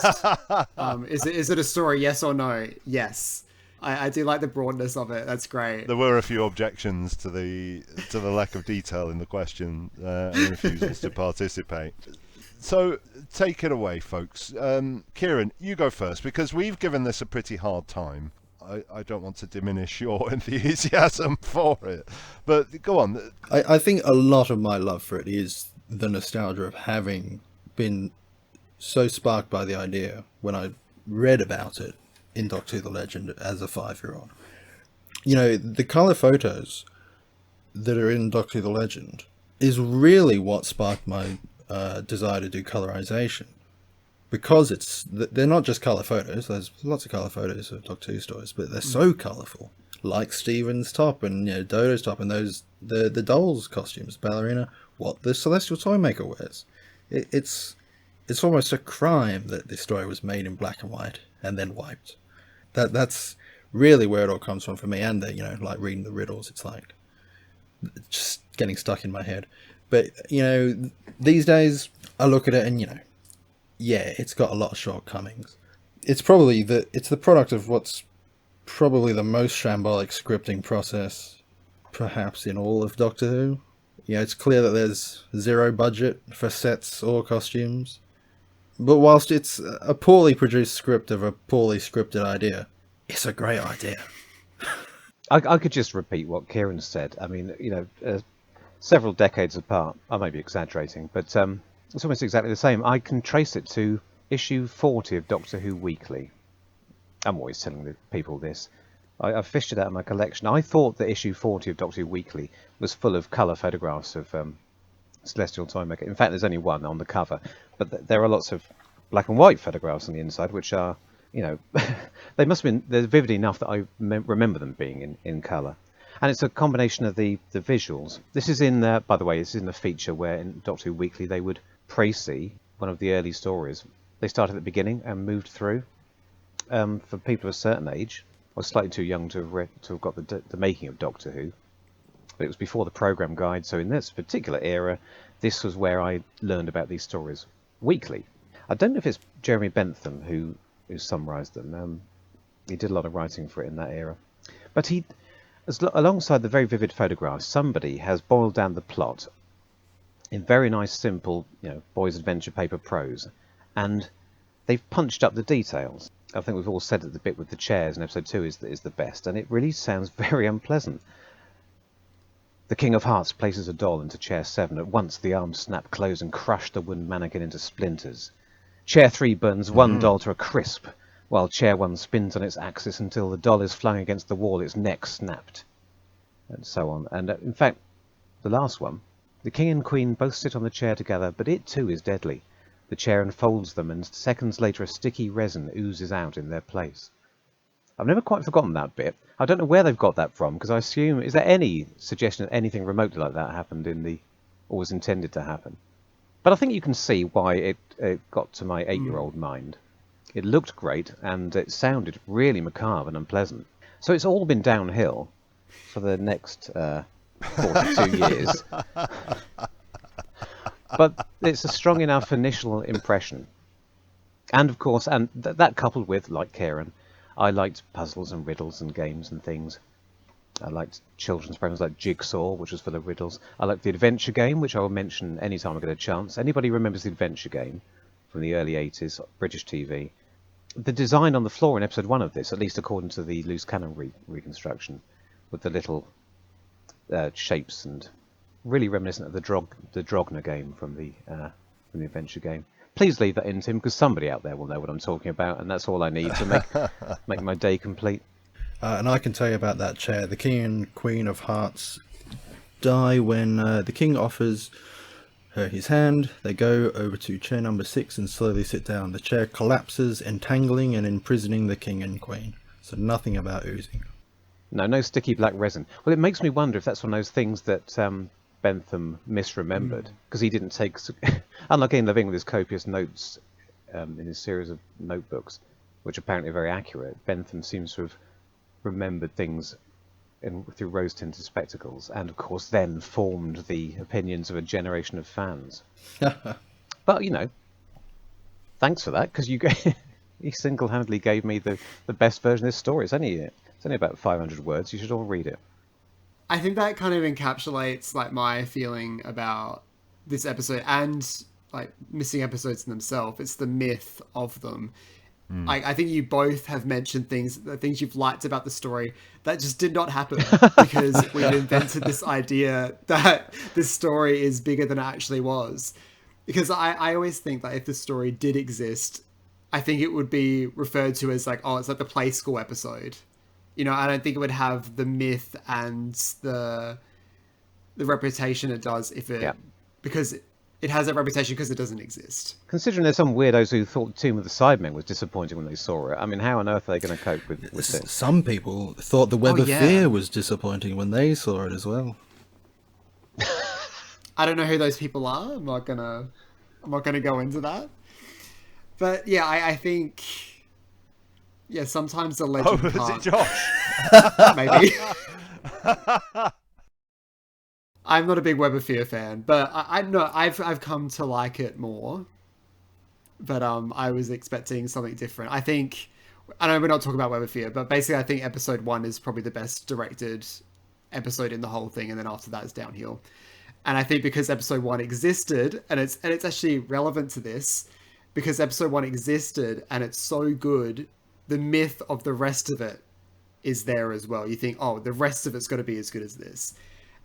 Is it a story? Yes or no? Yes. I do like the broadness of it. That's great. There were a few objections to the lack of detail in the question and refusals to participate. So take it away, folks. Kieran, you go first because we've given this a pretty hard time. I don't want to diminish your enthusiasm for it, but go on. I think a lot of my love for it is the nostalgia of having been so sparked by the idea when I read about it in Doctor Who the Legend as a 5-year-old. You know, the colour photos that are in Doctor Who the Legend is really what sparked my desire to do colorization. Because they're not just colour photos, there's lots of colour photos of Doctor Who stories, but they're so colourful. Like Stephen's top and Dodo's top and the doll's costumes, ballerina, what the Celestial Toymaker wears. It's almost a crime that this story was made in black and white and then wiped. That's really where it all comes from for me, and like reading the riddles, it's like just getting stuck in my head. But, these days I look at it and, yeah, it's got a lot of shortcomings. It's probably it's the product of what's probably the most shambolic scripting process, perhaps in all of Doctor Who. it's clear that there's zero budget for sets or costumes. But whilst it's a poorly produced script of a poorly scripted idea, it's a great idea. I could just repeat what Kieran said. I mean, several decades apart, I may be exaggerating, but it's almost exactly the same. I can trace it to issue 40 of Doctor Who Weekly. I'm always telling the people this. I fished it out of my collection. I thought that issue 40 of Doctor Who Weekly was full of colour photographs of Celestial Toymaker. In fact, there's only one on the cover, but there are lots of black and white photographs on the inside, which are, they must have been, they're vivid enough that I remember them being in colour. And it's a combination of the visuals. This is in, by the way, this is in the feature where in Doctor Who Weekly they would précis one of the early stories. They started at the beginning and moved through. For people of a certain age, I was slightly too young to have got the making of Doctor Who, but it was before the programme guide, so in this particular era, this was where I learned about these stories weekly. I don't know if it's Jeremy Bentham who summarised them. He did a lot of writing for it in that era. But alongside the very vivid photographs, somebody has boiled down the plot in very nice, simple, boys' adventure paper prose, and they've punched up the details. I think we've all said that the bit with the chairs in episode 2 is the best, and it really sounds very unpleasant. The King of Hearts places a doll into chair 7. At once the arms snap close and crush the wooden mannequin into splinters. Chair 3 burns one doll to a crisp, while chair 1 spins on its axis until the doll is flung against the wall, its neck snapped, and so on. And in fact, the last one, the King and Queen both sit on the chair together, but it too is deadly. The chair enfolds them, and seconds later a sticky resin oozes out in their place. I've never quite forgotten that bit. I don't know where they've got that from, because I assume, is there any suggestion that anything remotely like that happened or was intended to happen? But I think you can see why it got to my 8-year-old mind. It looked great, and it sounded really macabre and unpleasant. So it's all been downhill for the next 42 years. But it's a strong enough initial impression. And of course, that coupled with, like Kieran, I liked puzzles and riddles and games and things. I liked children's programs like Jigsaw, which was full of riddles. I liked the adventure game, which I will mention anytime I get a chance. Anybody remembers the adventure game from the early 80s, British TV? The design on the floor in episode 1 of this, at least according to the loose cannon reconstruction, with the little shapes, and really reminiscent of the Drogner game from the adventure game. Please leave that in, Tim, because somebody out there will know what I'm talking about, and that's all I need to make my day complete. And I can tell you about that chair. The King and Queen of Hearts die when the King offers her his hand. They go over to chair number 6 and slowly sit down. The chair collapses, entangling and imprisoning the King and Queen. So nothing about oozing. No sticky black resin. Well, it makes me wonder if that's one of those things that Bentham misremembered, because he didn't take, unlike Ian Levine with his copious notes in his series of notebooks, which apparently are very accurate. Bentham seems to have remembered things through rose-tinted spectacles, and of course then formed the opinions of a generation of fans. But thanks for that, because you single-handedly gave me the best version of this story. It's only about 500 words. You should all read it. I think that kind of encapsulates my feeling about this episode and missing episodes in themselves. It's the myth of them. I think you both have mentioned the things you've liked about the story that just did not happen because we've invented this idea that this story is bigger than it actually was. Because I always think that if the story did exist, I think it would be referred to as it's like the play school episode. I don't think it would have the myth and the reputation it does because it has that reputation because it doesn't exist. Considering there's some weirdos who thought Tomb of the Sidemen was disappointing when they saw it, I mean, how on earth are they going to cope with this? Some people thought the Web of Fear was disappointing when they saw it as well. I don't know who those people are. I'm not gonna go into that. But yeah, I think sometimes the legend can't. Was it Josh? Maybe. I'm not a big Web of Fear fan, but I know I've come to like it more. But I was expecting something different. I know we're not talking about Web of Fear, but basically I think episode 1 is probably the best directed episode in the whole thing, and then after that it's downhill. And I think because episode 1 existed, and it's actually relevant to this, because episode 1 existed and it's so good, the myth of the rest of it is there as well. You think, oh, the rest of it's got to be as good as this.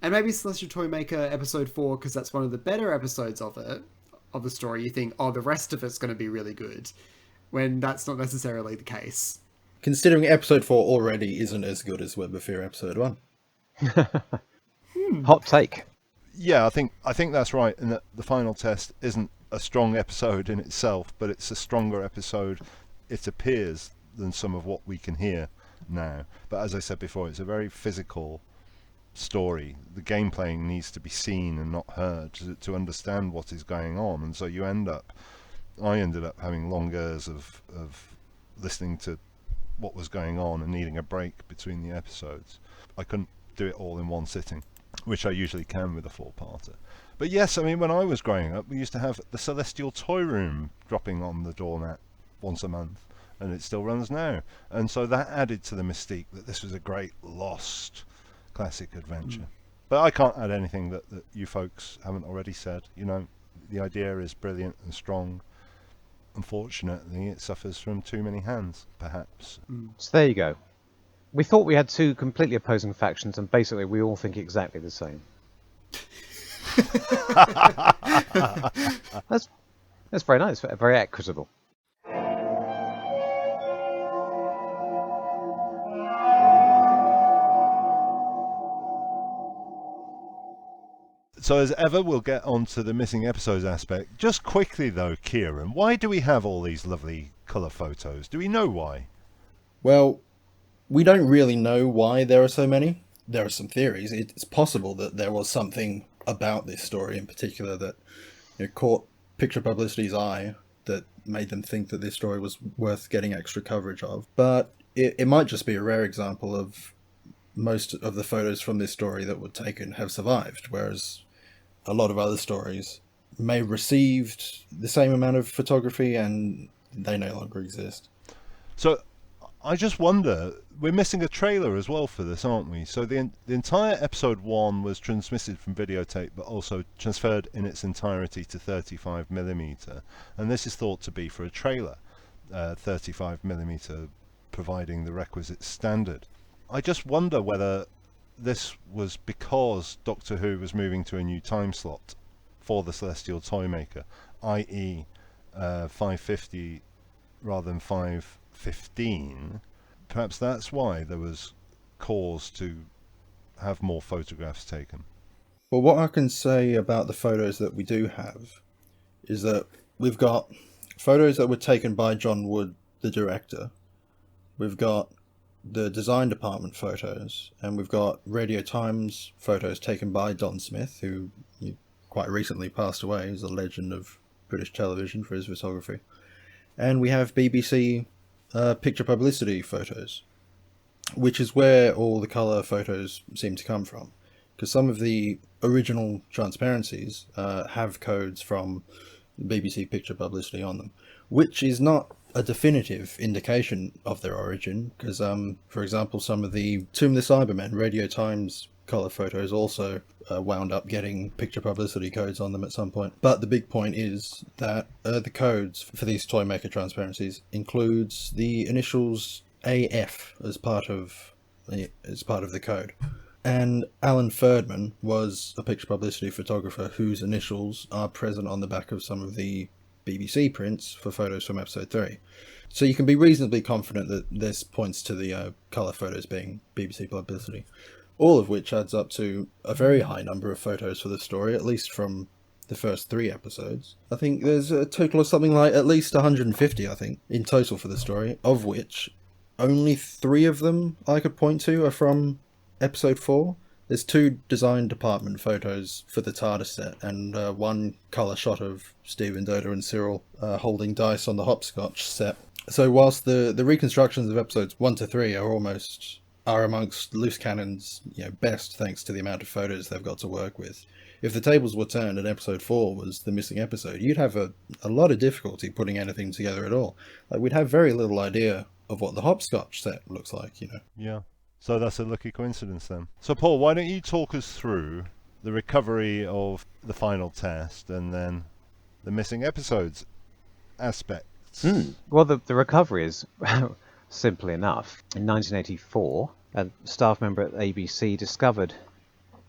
And maybe Celestial Toymaker episode 4, because that's one of the better episodes of it, of the story, you think, oh, the rest of it's going to be really good, when that's not necessarily the case. Considering episode 4 already isn't as good as Web of Fear episode 1. Hot take. Yeah, I think that's right, and that the final test isn't a strong episode in itself, but it's a stronger episode, it appears, than some of what we can hear now. But as I said before, it's a very physical story. The gameplay needs to be seen and not heard to understand what is going on, and so I ended up having long hours of listening to what was going on and needing a break between the episodes. I couldn't do it all in one sitting, which I usually can with a 4-parter. But yes, I mean, when I was growing up, we used to have the Celestial Toy Room dropping on the doormat once a month, and it still runs now. And so that added to the mystique that this was a great lost classic adventure. But I can't add anything that you folks haven't already said. You know, the idea is brilliant and strong. Unfortunately, it suffers from too many hands, perhaps. So there you go. We thought we had two completely opposing factions, and basically we all think exactly the same. That's very nice, very equitable. So as ever, we'll get on to the missing episodes aspect. Just quickly though, Kieran, why do we have all these lovely colour photos? Do we know why? Well, we don't really know why there are so many. There are some theories. It's possible that there was something about this story in particular that caught picture publicity's eye that made them think that this story was worth getting extra coverage of. But it might just be a rare example of most of the photos from this story that were taken have survived, whereas a lot of other stories may have received the same amount of photography and they no longer exist. So I just wonder, we're missing a trailer as well for this, aren't we? So the entire episode 1 was transmitted from videotape, but also transferred in its entirety to 35mm, and this is thought to be for a trailer, 35mm providing the requisite standard. I just wonder whether this was because Doctor Who was moving to a new time slot for the Celestial Toymaker, i.e. 550 rather than 515. Perhaps that's why there was cause to have more photographs taken. Well, what I can say about the photos that we do have is that we've got photos that were taken by John Wood, the director. We've got the design department photos, and we've got Radio Times photos taken by Don Smith, who quite recently passed away. He's a legend of British television for his photography. And we have BBC picture publicity photos, which is where all the colour photos seem to come from, because some of the original transparencies have codes from BBC picture publicity on them, which is not a definitive indication of their origin, because for example, some of the Tomb of the Cybermen Radio Times colour photos also wound up getting picture publicity codes on them at some point. But the big point is that the codes for these Toymaker transparencies includes the initials AF as part of the code. And Alan Ferdman was a picture publicity photographer whose initials are present on the back of some of the BBC prints for photos from episode 3. So you can be reasonably confident that this points to the colour photos being BBC publicity. All of which adds up to a very high number of photos for the story, at least from the first 3 episodes. I think there's a total of something like at least 150, I think, in total for the story, of which only 3 of them I could point to are from episode 4. There's 2 design department photos for the TARDIS set, and 1 colour shot of Stephen, Doda and Cyril holding dice on the hopscotch set. So whilst the reconstructions of episodes 1 to 3 are amongst loose cannon's best, thanks to the amount of photos they've got to work with, if the tables were turned and episode 4 was the missing episode, you'd have a lot of difficulty putting anything together at all. Like, we'd have very little idea of what the hopscotch set looks like, Yeah. So that's a lucky coincidence then. So Paul, why don't you talk us through the recovery of the final test, and then the missing episodes aspects. Well, the recovery is simple enough. In 1984, a staff member at ABC discovered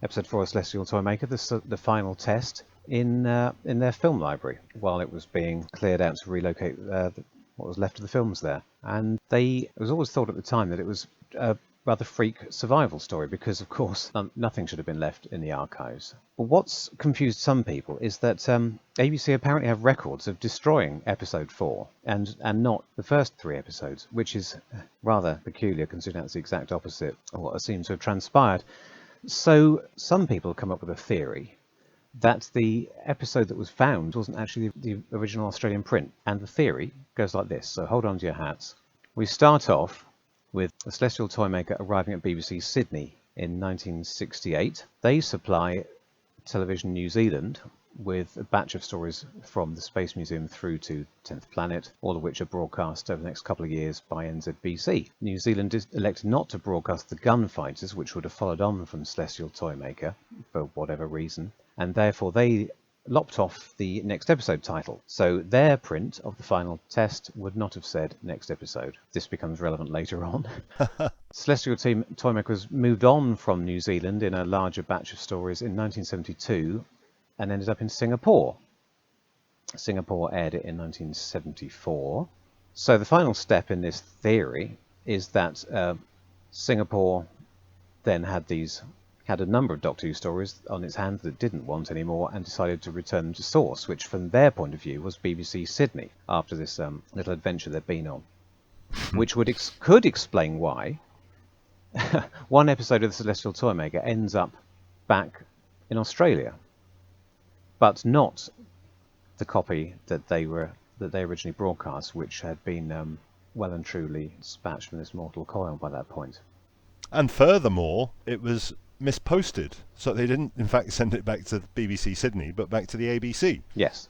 episode 4 of Celestial Toymaker, the final test, in their film library while it was being cleared out to relocate what was left of the films there. And it was always thought at the time that it was a rather freak survival story because, of course, nothing should have been left in the archives. But what's confused some people is that ABC apparently have records of destroying episode 4 and not the first 3 episodes, which is rather peculiar considering that's the exact opposite of what seems to have transpired. So some people come up with a theory that the episode that was found wasn't actually the original Australian print. And the theory goes like this, so hold on to your hats. We start off with the Celestial Toymaker arriving at BBC Sydney in 1968. They supply Television New Zealand with a batch of stories from the Space Museum through to 10th Planet, all of which are broadcast over the next couple of years by NZBC. New Zealand elected not to broadcast the Gunfighters, which would have followed on from Celestial Toymaker for whatever reason, and therefore they lopped off the next episode title. So their print of the final test would not have said next episode. This becomes relevant later on. Celestial Toymaker was moved on from New Zealand in a larger batch of stories in 1972 and ended up in Singapore. Singapore aired it in 1974. So the final step in this theory is that Singapore then had a number of Doctor Who stories on its hands that it didn't want anymore and decided to return them to source, which from their point of view was BBC Sydney after this little adventure they'd been on, which could explain why one episode of the Celestial Toymaker ends up back in Australia, but not the copy that they originally broadcast, which had been well and truly dispatched from this mortal coil by that point. And furthermore, it was misposted, so they didn't in fact send it back to BBC Sydney but back to the ABC. Yes.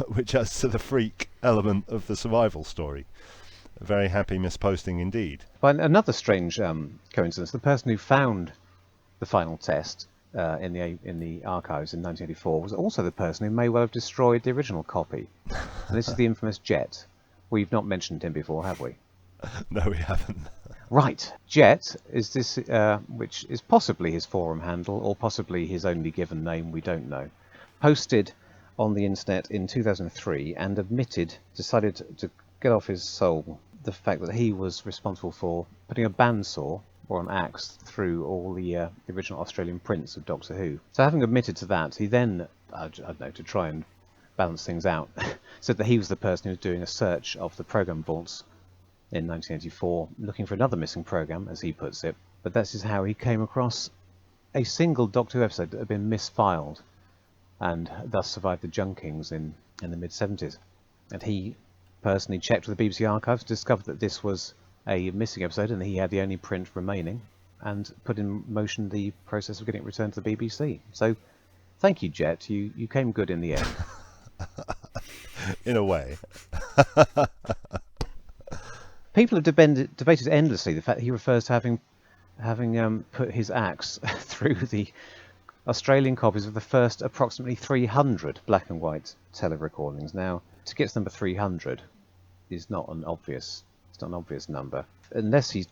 Which adds to the freak element of the survival story. A very happy misposting indeed. But another strange coincidence, the person who found the final test in the archives in 1984 was also the person who may well have destroyed the original copy. And this is the infamous Jet. We've not mentioned him before, have we? No, we haven't. Right, Jet is this, which is possibly his forum handle or possibly his only given name, we don't know. Posted on the internet in 2003 and decided to get off his soul the fact that he was responsible for putting a bandsaw or an axe through all the original Australian prints of Doctor Who. So having admitted to that, he then, I don't know, to try and balance things out, said that he was the person who was doing a search of the programme vaults in 1984, looking for another missing programme, as he puts it. But this is how he came across a single Doctor Who episode that had been misfiled and thus survived the junkings in the mid-70s. And he personally checked with the BBC archives, discovered that this was a missing episode and he had the only print remaining, and put in motion the process of getting it returned to the BBC. So thank you, Jet. You came good in the end. In a way. People have debated endlessly the fact that he refers to having put his axe through the Australian copies of the first approximately 300 black and white tele-recordings. Now, to get to number 300 is not an obvious number, unless he's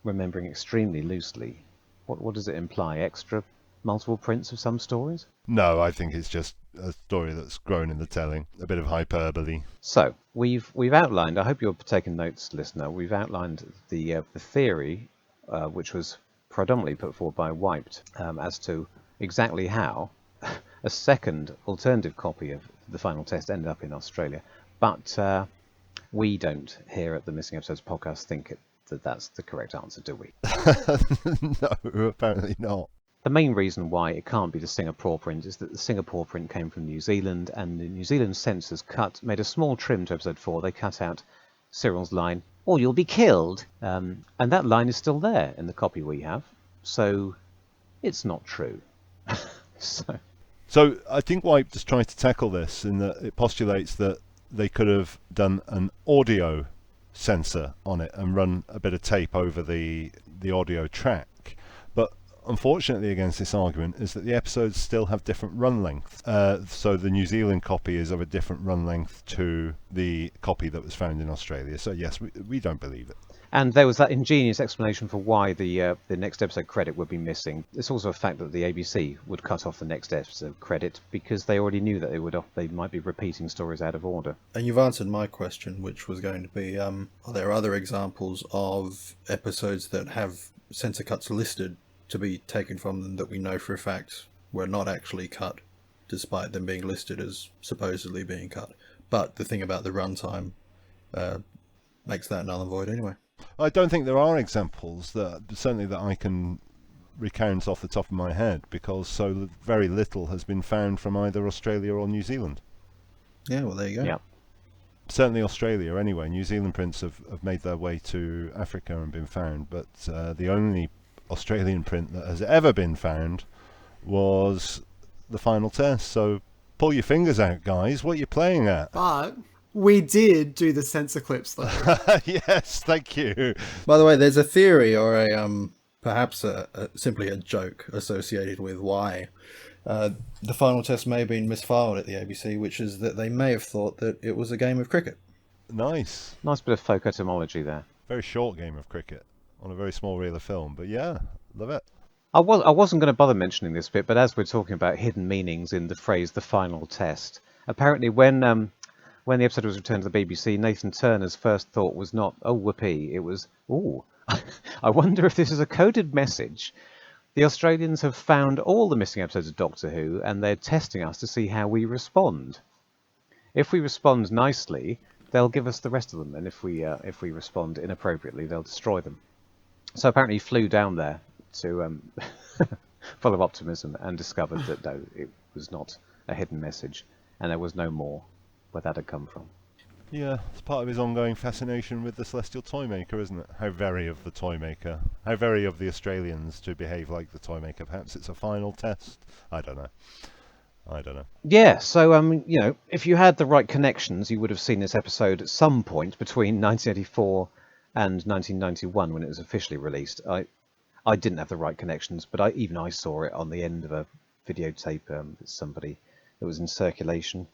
remembering extremely loosely. What does it imply? Extra multiple prints of some stories? No, I think it's just a story that's grown in the telling, a bit of hyperbole. So we've outlined. I hope you're taking notes, listener. We've outlined the theory, which was predominantly put forward by Wiped, as to exactly how a second alternative copy of the final test ended up in Australia. But we don't here at the Missing Episodes podcast think that that's the correct answer, do we? No, apparently not. The main reason why it can't be the Singapore print is that the Singapore print came from New Zealand, and the New Zealand censors made a small trim to episode 4. They cut out Cyril's line, "or you'll be killed," and that line is still there in the copy we have, so it's not true. So I think Wipe just tries to tackle this in that it postulates that they could have done an audio censor on it and run a bit of tape over the audio track. But unfortunately, against this argument is that the episodes still have different run lengths. So the New Zealand copy is of a different run length to the copy that was found in Australia. So yes, we don't believe it. And there was that ingenious explanation for why the next episode credit would be missing. It's also a fact that the ABC would cut off the next episode credit because they already knew that they might be repeating stories out of order. And you've answered my question, which was going to be, are there other examples of episodes that have censor cuts listed to be taken from them that we know for a fact were not actually cut, despite them being listed as supposedly being cut? But the thing about the runtime makes that null and void anyway. I don't think there are examples certainly that I can recount off the top of my head, because so very little has been found from either Australia or New Zealand. Yeah, well, there you go. Yeah. Certainly Australia anyway. New Zealand prints have made their way to Africa and been found, but the only Australian print that has ever been found was the final test. So pull your fingers out, guys. What are you playing at? But we did do the censor clips, though. Yes, thank you. By the way, there's a theory or perhaps simply a joke associated with why the final test may have been misfiled at the ABC, which is that they may have thought that it was a game of cricket. Nice bit of folk etymology there. very short game of cricket on a very small reel of film, but yeah, love it. I wasn't going to bother mentioning this bit, but as we're talking about hidden meanings in the phrase "the final test," apparently when the episode was returned to the BBC, Nathan Turner's first thought was not, "Oh, whoopee," it was, "Ooh, I wonder if this is a coded message. The Australians have found all the missing episodes of Doctor Who, and they're testing us to see how we respond. If we respond nicely, they'll give us the rest of them, and if we respond inappropriately, they'll destroy them." So apparently he flew down there to full of optimism and discovered that no, it was not a hidden message, and there was no more where that had come from. Yeah, it's part of his ongoing fascination with the Celestial Toymaker, isn't it? How very of the Toymaker. How very of the Australians to behave like the Toymaker. Perhaps it's a final test? I don't know. Yeah, so if you had the right connections, you would have seen this episode at some point between 1984 and 1991 when it was officially released. I didn't have the right connections, but I saw it on the end of a videotape somebody that was in circulation.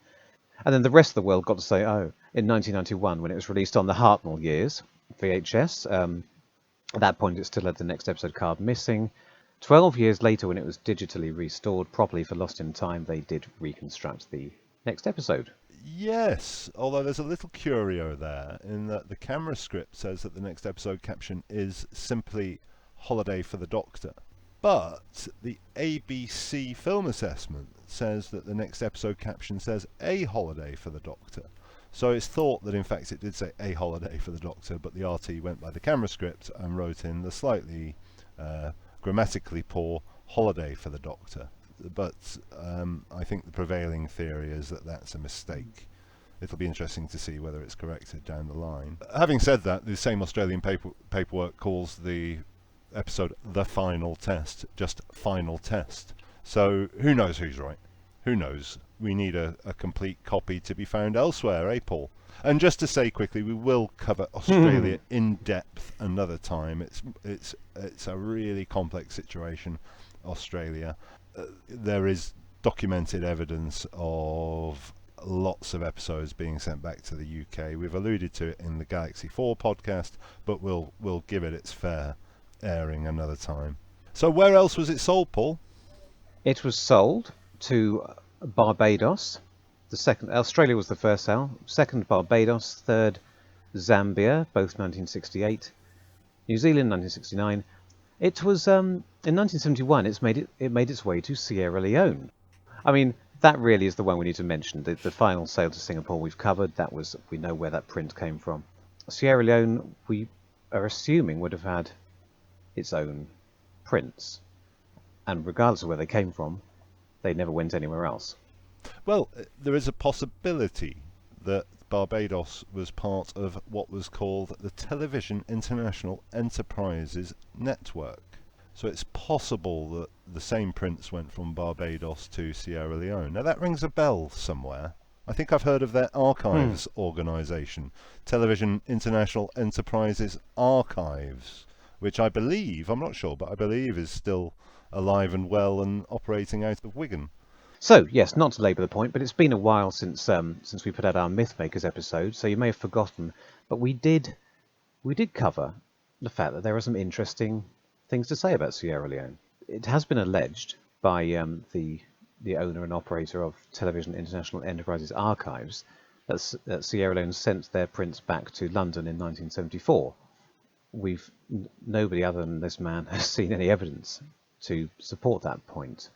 And then the rest of the world got to say, oh, in 1991 when it was released on the Hartnell years VHS, at that point it still had the next episode card missing. 12 years later, when it was digitally restored properly for Lost in Time, they did reconstruct the next episode. Yes, although there's a little curio there in that the camera script says that the next episode caption is simply "Holiday for the Doctor." But the ABC film assessment says that the next episode caption says "A Holiday for the Doctor." So it's thought that in fact it did say "A Holiday for the Doctor," but the RT went by the camera script and wrote in the slightly grammatically poor "Holiday for the Doctor." But I think the prevailing theory is that that's a mistake. It'll be interesting to see whether it's corrected down the line. Having said that, the same Australian paperwork calls the episode "The Final Test," just "Final Test." So who knows who's right? Who knows? We need a complete copy to be found elsewhere, eh, Paul? And just to say quickly, we will cover Australia in depth another time. It's a really complex situation, Australia. There is documented evidence of lots of episodes being sent back to the UK. We've alluded to it in the Galaxy 4 podcast, but we'll give it its fair airing another time. So where else was it sold, Paul? It was sold to Barbados. Australia was the first sale. Second, Barbados. Third, Zambia, both 1968. New Zealand, 1969. It was in 1971. It made its way to Sierra Leone. I mean, that really is the one we need to mention. The final sale to Singapore we've covered. We know where that print came from. Sierra Leone, we are assuming, would have had its own prints, and regardless of where they came from, they never went anywhere else. Well, there is a possibility that Barbados was part of what was called the Television International Enterprises Network. So it's possible that the same prints went from Barbados to Sierra Leone. Now that rings a bell somewhere. I think I've heard of their archives organisation, Television International Enterprises Archives, which I believe, I'm not sure, but I believe is still alive and well and operating out of Wigan. So, yes, not to labour the point, but it's been a while since we put out our Mythmakers episode, so you may have forgotten, but we did cover the fact that there are some interesting things to say about Sierra Leone. It has been alleged by the owner and operator of Television International Enterprises Archives that Sierra Leone sent their prints back to London in 1974. Nobody other than this man has seen any evidence to support that point.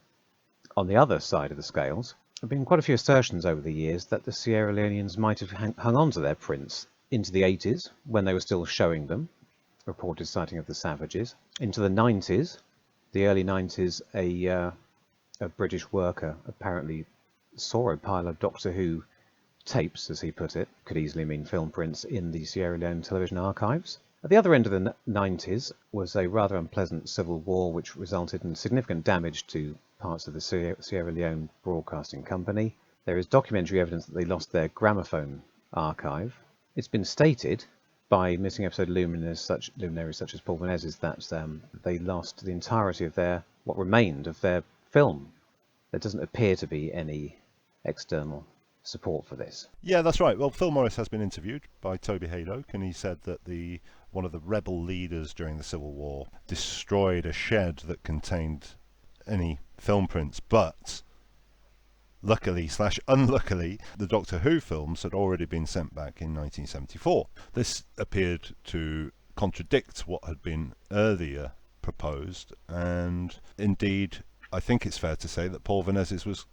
On the other side of the scales, there have been quite a few assertions over the years that the Sierra Leoneans might have hung on to their prints into the 80s, when they were still showing them, reported sighting of the savages. Into the 90s, the early 90s, a British worker apparently saw a pile of Doctor Who tapes, as he put it, could easily mean film prints, in the Sierra Leone television archives. At the other end of the 90s was a rather unpleasant civil war which resulted in significant damage to parts of the Sierra Leone Broadcasting Company. There is documentary evidence that they lost their gramophone archive. It's been stated by missing episode luminaries such as Paul Menezes that they lost the entirety of what remained of their film. There doesn't appear to be any external support for this. Yeah, that's right. Well, Phil Morris has been interviewed by Toby Haydock, and he said that one of the rebel leaders during the Civil War destroyed a shed that contained any film prints, but luckily/unluckily, the Doctor Who films had already been sent back in 1974. This appeared to contradict what had been earlier proposed, and indeed, I think it's fair to say that Paul Menezes was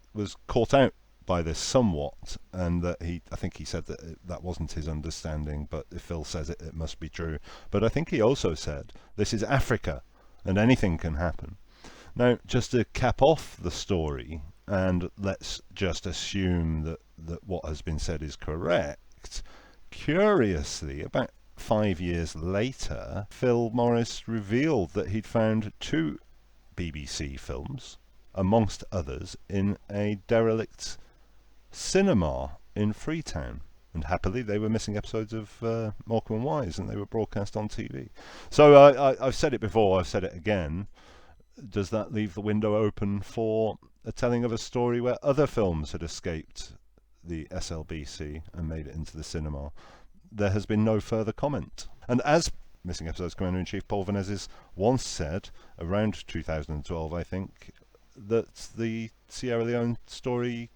caught out by this somewhat, and that I think he said that wasn't his understanding, but if Phil says it, it must be true. But I think he also said, this is Africa, and anything can happen. Now, just to cap off the story, and let's just assume that what has been said is correct, curiously, about 5 years later, Phil Morris revealed that he'd found 2 BBC films, amongst others, in a derelict cinema in Freetown. And happily, they were missing episodes of Morecambe and Wise, and they were broadcast on TV. So I've said it before, I've said it again. Does that leave the window open for a telling of a story where other films had escaped the SLBC and made it into the cinema? There has been no further comment. And as Missing Episodes Commander-in-Chief Paul Menezes once said, around 2012, I think, that the Sierra Leone story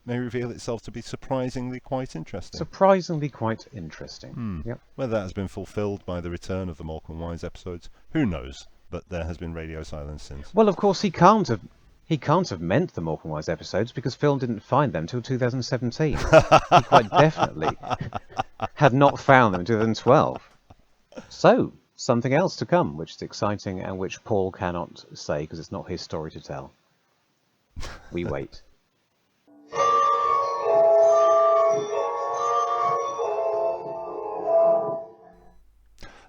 may reveal itself to be surprisingly quite interesting. Surprisingly quite interesting. Yep. Whether that has been fulfilled by the return of the Morecambe and Wise episodes, who knows? But there has been radio silence since. Well, of course, he can't have meant the Morecambe and Wise episodes, because Phil didn't find them till 2017. He quite definitely had not found them in 2012. So, something else to come, which is exciting and which Paul cannot say because it's not his story to tell. We wait.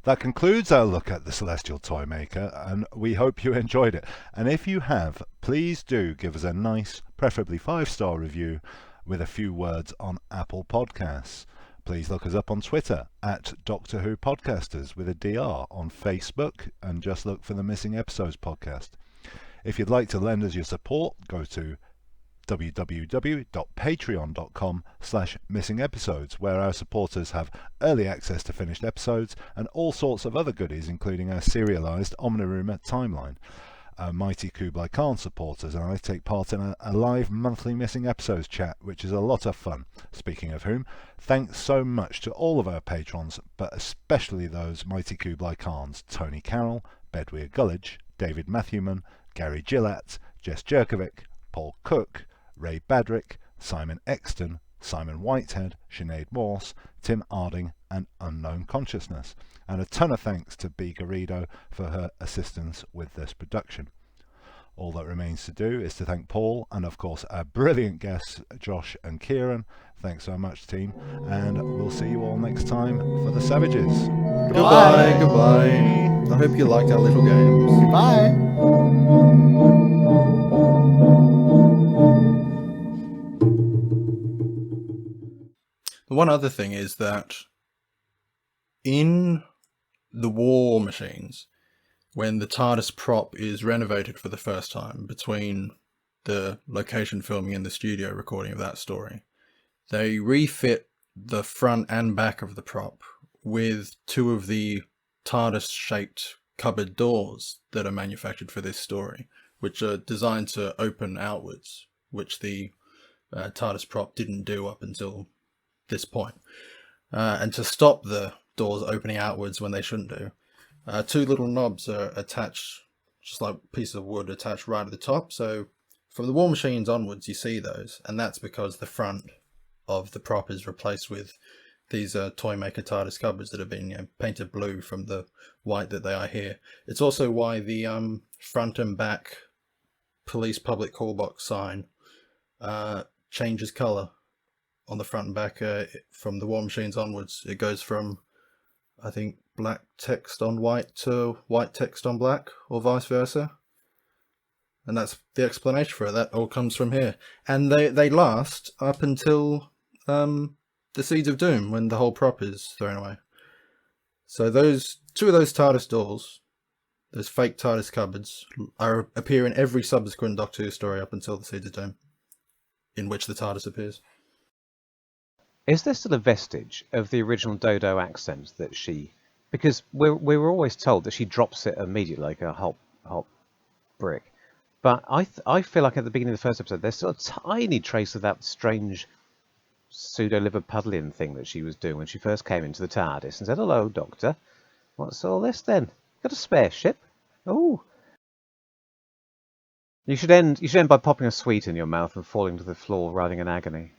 That concludes our look at the Celestial Toymaker, and we hope you enjoyed it. And if you have, please do give us a nice, preferably 5-star review with a few words on Apple Podcasts. Please look us up on Twitter at Doctor Who Podcasters with a DR, on Facebook, and just look for the Missing Episodes podcast. If you'd like to lend us your support, go to www.patreon.com/missingepisodes, where our supporters have early access to finished episodes and all sorts of other goodies, including our serialised Omnirumour timeline. Our mighty Kublai Khan supporters and I take part in a live monthly Missing Episodes chat, which is a lot of fun. Speaking of whom, thanks so much to all of our patrons, but especially those mighty Kublai Khans: Tony Carroll, Bedweir Gullidge, David Matthewman, Gary Gillett, Jess Jerkovic, Paul Cook, Ray Badrick, Simon Exton, Simon Whitehead, Sinead Morse, Tim Arding, and Unknown Consciousness. And a ton of thanks to B. Garrido for her assistance with this production. All that remains to do is to thank Paul and, of course, our brilliant guests, Josh and Kieran. Thanks so much, team, and we'll see you all next time for The Savages. Goodbye. Goodbye. I hope you liked our little games. Bye. One other thing is that in the War Machines, when the TARDIS prop is renovated for the first time between the location filming and the studio recording of that story, they refit the front and back of the prop with two of the TARDIS-shaped cupboard doors that are manufactured for this story, which are designed to open outwards, which the TARDIS prop didn't do up until this point. And to stop the doors opening outwards when they shouldn't do, two little knobs are attached, just like pieces of wood attached right at the top. So from the War Machines onwards, you see those, and that's because the front of the prop is replaced with these Toymaker TARDIS cupboards that have been painted blue from the white that they are here. It's also why the front and back police public call box sign changes colour on the front and back from the War Machines onwards. It goes from, I think, black text on white to white text on black, or vice versa. And that's the explanation for it. That all comes from here. And they last up until the Seeds of Doom, when the whole prop is thrown away. So those two of those TARDIS doors, those fake TARDIS cupboards, appear in every subsequent Doctor Who story up until the Seeds of Doom, in which the TARDIS appears. Is there still a vestige of the original Dodo accent that she... Because we were always told that she drops it immediately like a hot brick. But I feel like at the beginning of the first episode, there's still a tiny trace of that strange pseudo-Liverpudlian thing that she was doing when she first came into the TARDIS and said, "Hello, Doctor. What's all this then? Got a spaceship? Oh." You should end by popping a sweet in your mouth and falling to the floor writhing in agony.